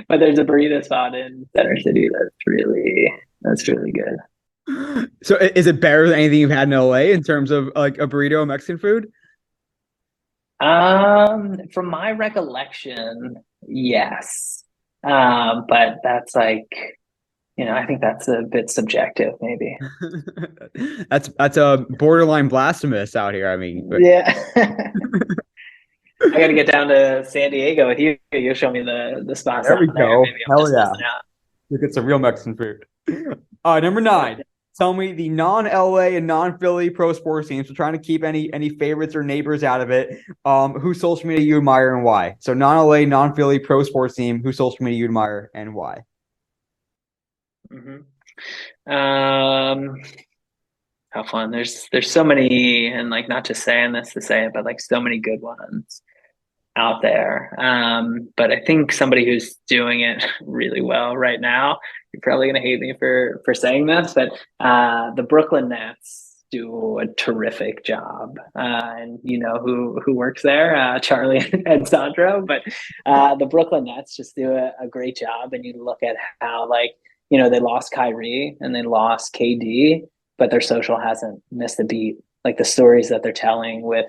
but there's a burrito spot in Center City that's really good. So is it better than anything you've had in LA in terms of like a burrito Mexican food? From my recollection, yes. But that's like, I think that's a bit subjective, maybe. That's a borderline blasphemous out here. I mean, but Yeah. I got to get down to San Diego with you. You'll show me the spots there down we there. go. Maybe I'm Hell just yeah. missing out. Look at some real Mexican food. Number nine. Tell me the non-LA and non-Philly pro sports teams. So trying to keep any favorites or neighbors out of it. Whose social media you admire and why? So non-LA, non-Philly pro sports team. Whose social media you admire and why? Hmm. How fun. There's so many, and like not just saying this to say it, but like so many good ones out there. But I think somebody who's doing it really well right now, you're probably gonna hate me for saying this, but the Brooklyn Nets do a terrific job. And you know who works there, Charlie and Sandro. But the Brooklyn Nets just do a great job. And you look at how like, they lost Kyrie and they lost KD, but their social hasn't missed a beat like the stories that they're telling with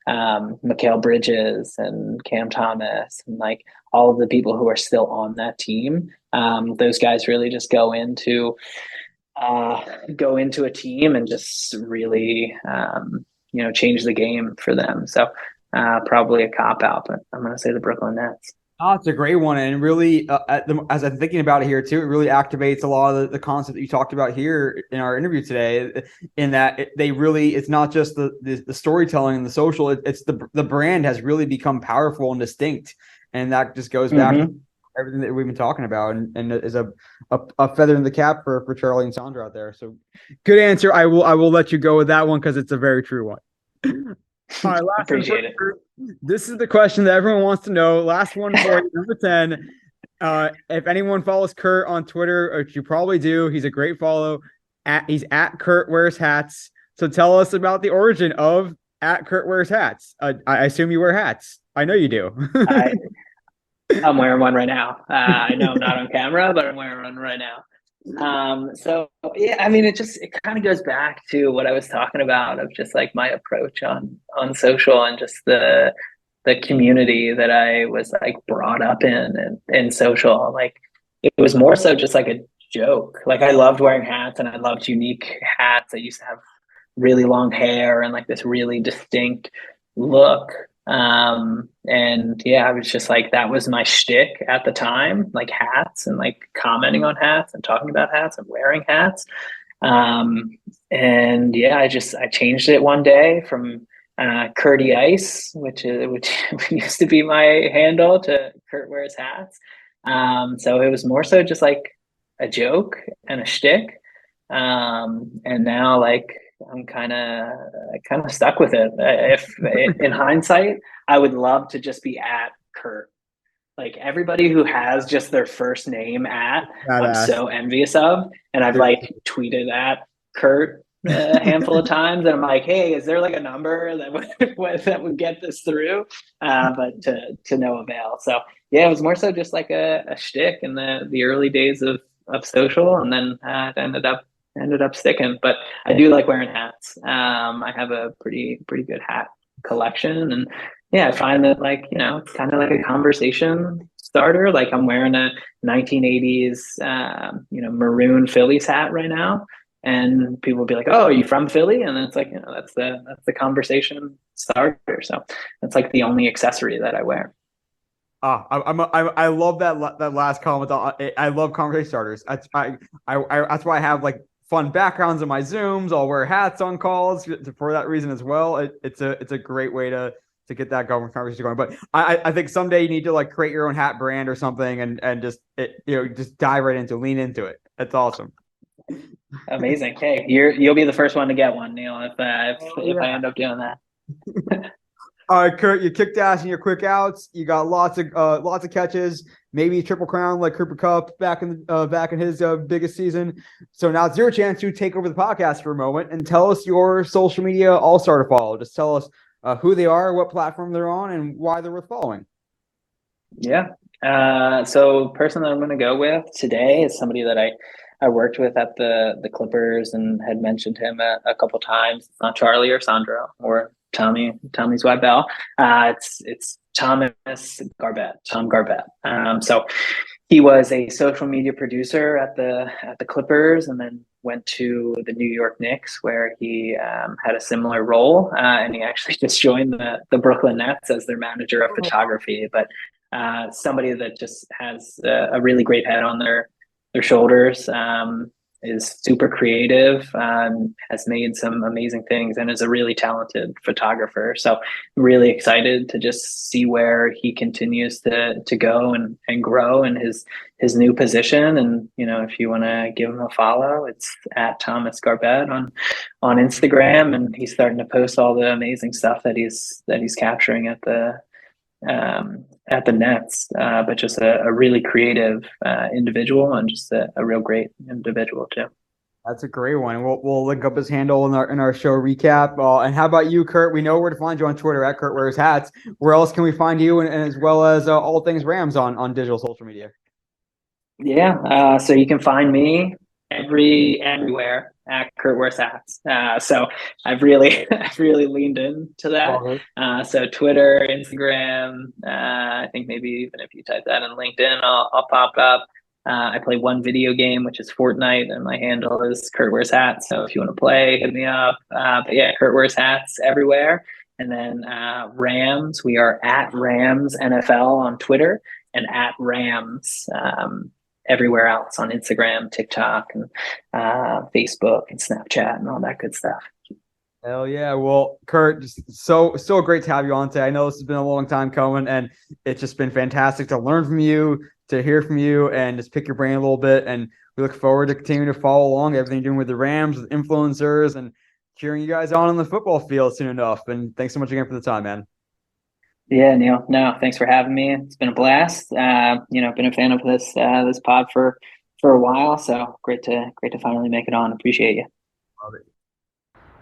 Mikal Bridges and Cam Thomas and like all of the people who are still on that team. Those guys really just go into a team and just really change the game for them. So probably a cop out, but I'm going to say the Brooklyn Nets. Oh, it's a great one, and really, as I'm thinking about it here too, it really activates a lot of the concept that you talked about here in our interview today. In that it's not just the storytelling and the social; it's the brand has really become powerful and distinct, and that just goes back to everything that we've been talking about, and is a feather in the cap for Charlie and Sandra out there. So, good answer. I will let you go with that one because it's a very true one. All right, last Appreciate it. This is the question that everyone wants to know. Last one for you, number 10. If anyone follows Kurt on Twitter, which you probably do, he's a great follow. He's at Kurt Wears Hats. So tell us about the origin of at Kurt Wears Hats. I assume you wear hats. I know you do. I'm wearing one right now. I know I'm not on camera, but I'm wearing one right now. So yeah, I mean, it kind of goes back to what I was talking about of just like my approach on social and just the community that I was like brought up in social. Like it was more so just like a joke. Like I loved wearing hats and I loved unique hats. I used to have really long hair and like this really distinct look. And yeah, I was just like, that was my shtick at the time, like hats and like commenting on hats and talking about hats and wearing hats. And yeah, I changed it one day from Curdy Ice, which used to be my handle, to Kurt Wears Hats. So it was more so just like a joke and a shtick. And now like I'm kind of stuck with it. If in hindsight, I would love to just be at Kurt. Like everybody who has just their first name at, I'm so envious of. And I've like tweeted at Kurt a handful of times, and I'm like, hey, is there like a number that would get this through? But to no avail. So yeah, it was more so just like a shtick in the early days of social, and then it ended up sticking. But I do like wearing hats. I have a pretty good hat collection, and yeah, I find that like it's kind of like a conversation starter. Like I'm wearing a 1980s maroon Phillies hat right now, and people will be like, "Oh, are you from Philly?" And it's like that's the conversation starter. So that's like the only accessory that I wear. I love that last comment. I love conversation starters. That's why I have like fun backgrounds in my Zooms. I'll wear hats on calls for that reason as well. It's a great way to get that conversation going. But I think someday you need to like create your own hat brand or something and just dive right into, lean into it. That's awesome. Amazing. Hey, you'll be the first one to get one, Neil, if I end up doing that. All right, Kurt, you kicked ass in your quick outs. You got lots of catches, maybe Triple Crown like Cooper Kupp back in his biggest season. So now it's your chance to take over the podcast for a moment and tell us your social media all-star to follow. Just tell us who they are, what platform they're on, and why they're worth following. Yeah. So person that I'm going to go with today is somebody that I worked with at the Clippers and had mentioned him a couple times. It's not Charlie or Sandra or Tommy's Weibel. It's Thomas Garbett, Tom Garbett. So he was a social media producer at the Clippers, and then went to the New York Knicks, where he had a similar role, and he actually just joined the Brooklyn Nets as their manager of photography. But somebody that just has a really great head on their shoulders, is super creative, has made some amazing things, and is a really talented photographer. So I'm really excited to just see where he continues to go and grow in his new position. And if you want to give him a follow, it's at Thomas Garbett on Instagram, and he's starting to post all the amazing stuff that he's capturing at the Nets, but just a really creative individual, and just a real great individual too. That's a great one. We'll link up his handle in our show recap. And how about you, Kurt? We know where to find you on Twitter at Kurt Wears Hats. Where else can we find you, and as well as all things Rams on digital social media? Yeah, so you can find me everywhere at Kurt Wears Hats. So I've really I've really leaned into that. Love it. So Twitter, Instagram, I think maybe even if you type that in LinkedIn, I'll pop up. I play one video game, which is Fortnite, and my handle is Kurt Wears Hats. So if you want to play, hit me up. But yeah, Kurt Wears Hats everywhere. And then Rams, we are at Rams NFL on Twitter and at Rams everywhere else on Instagram, TikTok, and Facebook and Snapchat and all that good stuff. Hell yeah. Well, Kurt, just so great to have you on today. I know this has been a long time coming, and it's just been fantastic to learn from you, to hear from you, and just pick your brain a little bit. And we look forward to continuing to follow along everything you're doing with the Rams, with influencers, and cheering you guys on the football field soon enough. And thanks so much again for the time, man. Yeah, Neil. No, thanks for having me. It's been a blast. Been a fan of this pod for a while, so great to finally make it on. Appreciate you. Love it.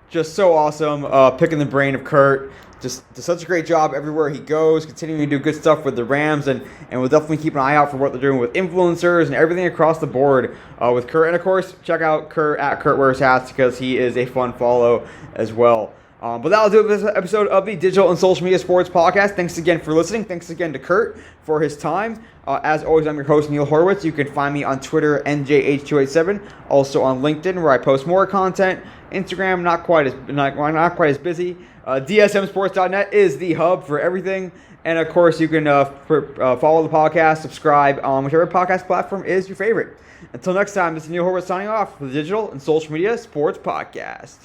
Just so awesome, picking the brain of Kurt. Just does such a great job everywhere he goes, continuing to do good stuff with the Rams, and we'll definitely keep an eye out for what they're doing with influencers and everything across the board with Kurt. And of course, check out Kurt at Kurt Wears Hats because he is a fun follow as well. But that'll do it for this episode of the Digital and Social Media Sports Podcast. Thanks again for listening. Thanks again to Kurt for his time. As always, I'm your host, Neil Horowitz. You can find me on Twitter, NJH287, also on LinkedIn, where I post more content. Instagram, not quite as busy. DSMsports.net is the hub for everything. And of course, you can follow the podcast, subscribe on whichever podcast platform is your favorite. Until next time, this is Neil Horowitz signing off for the Digital and Social Media Sports Podcast.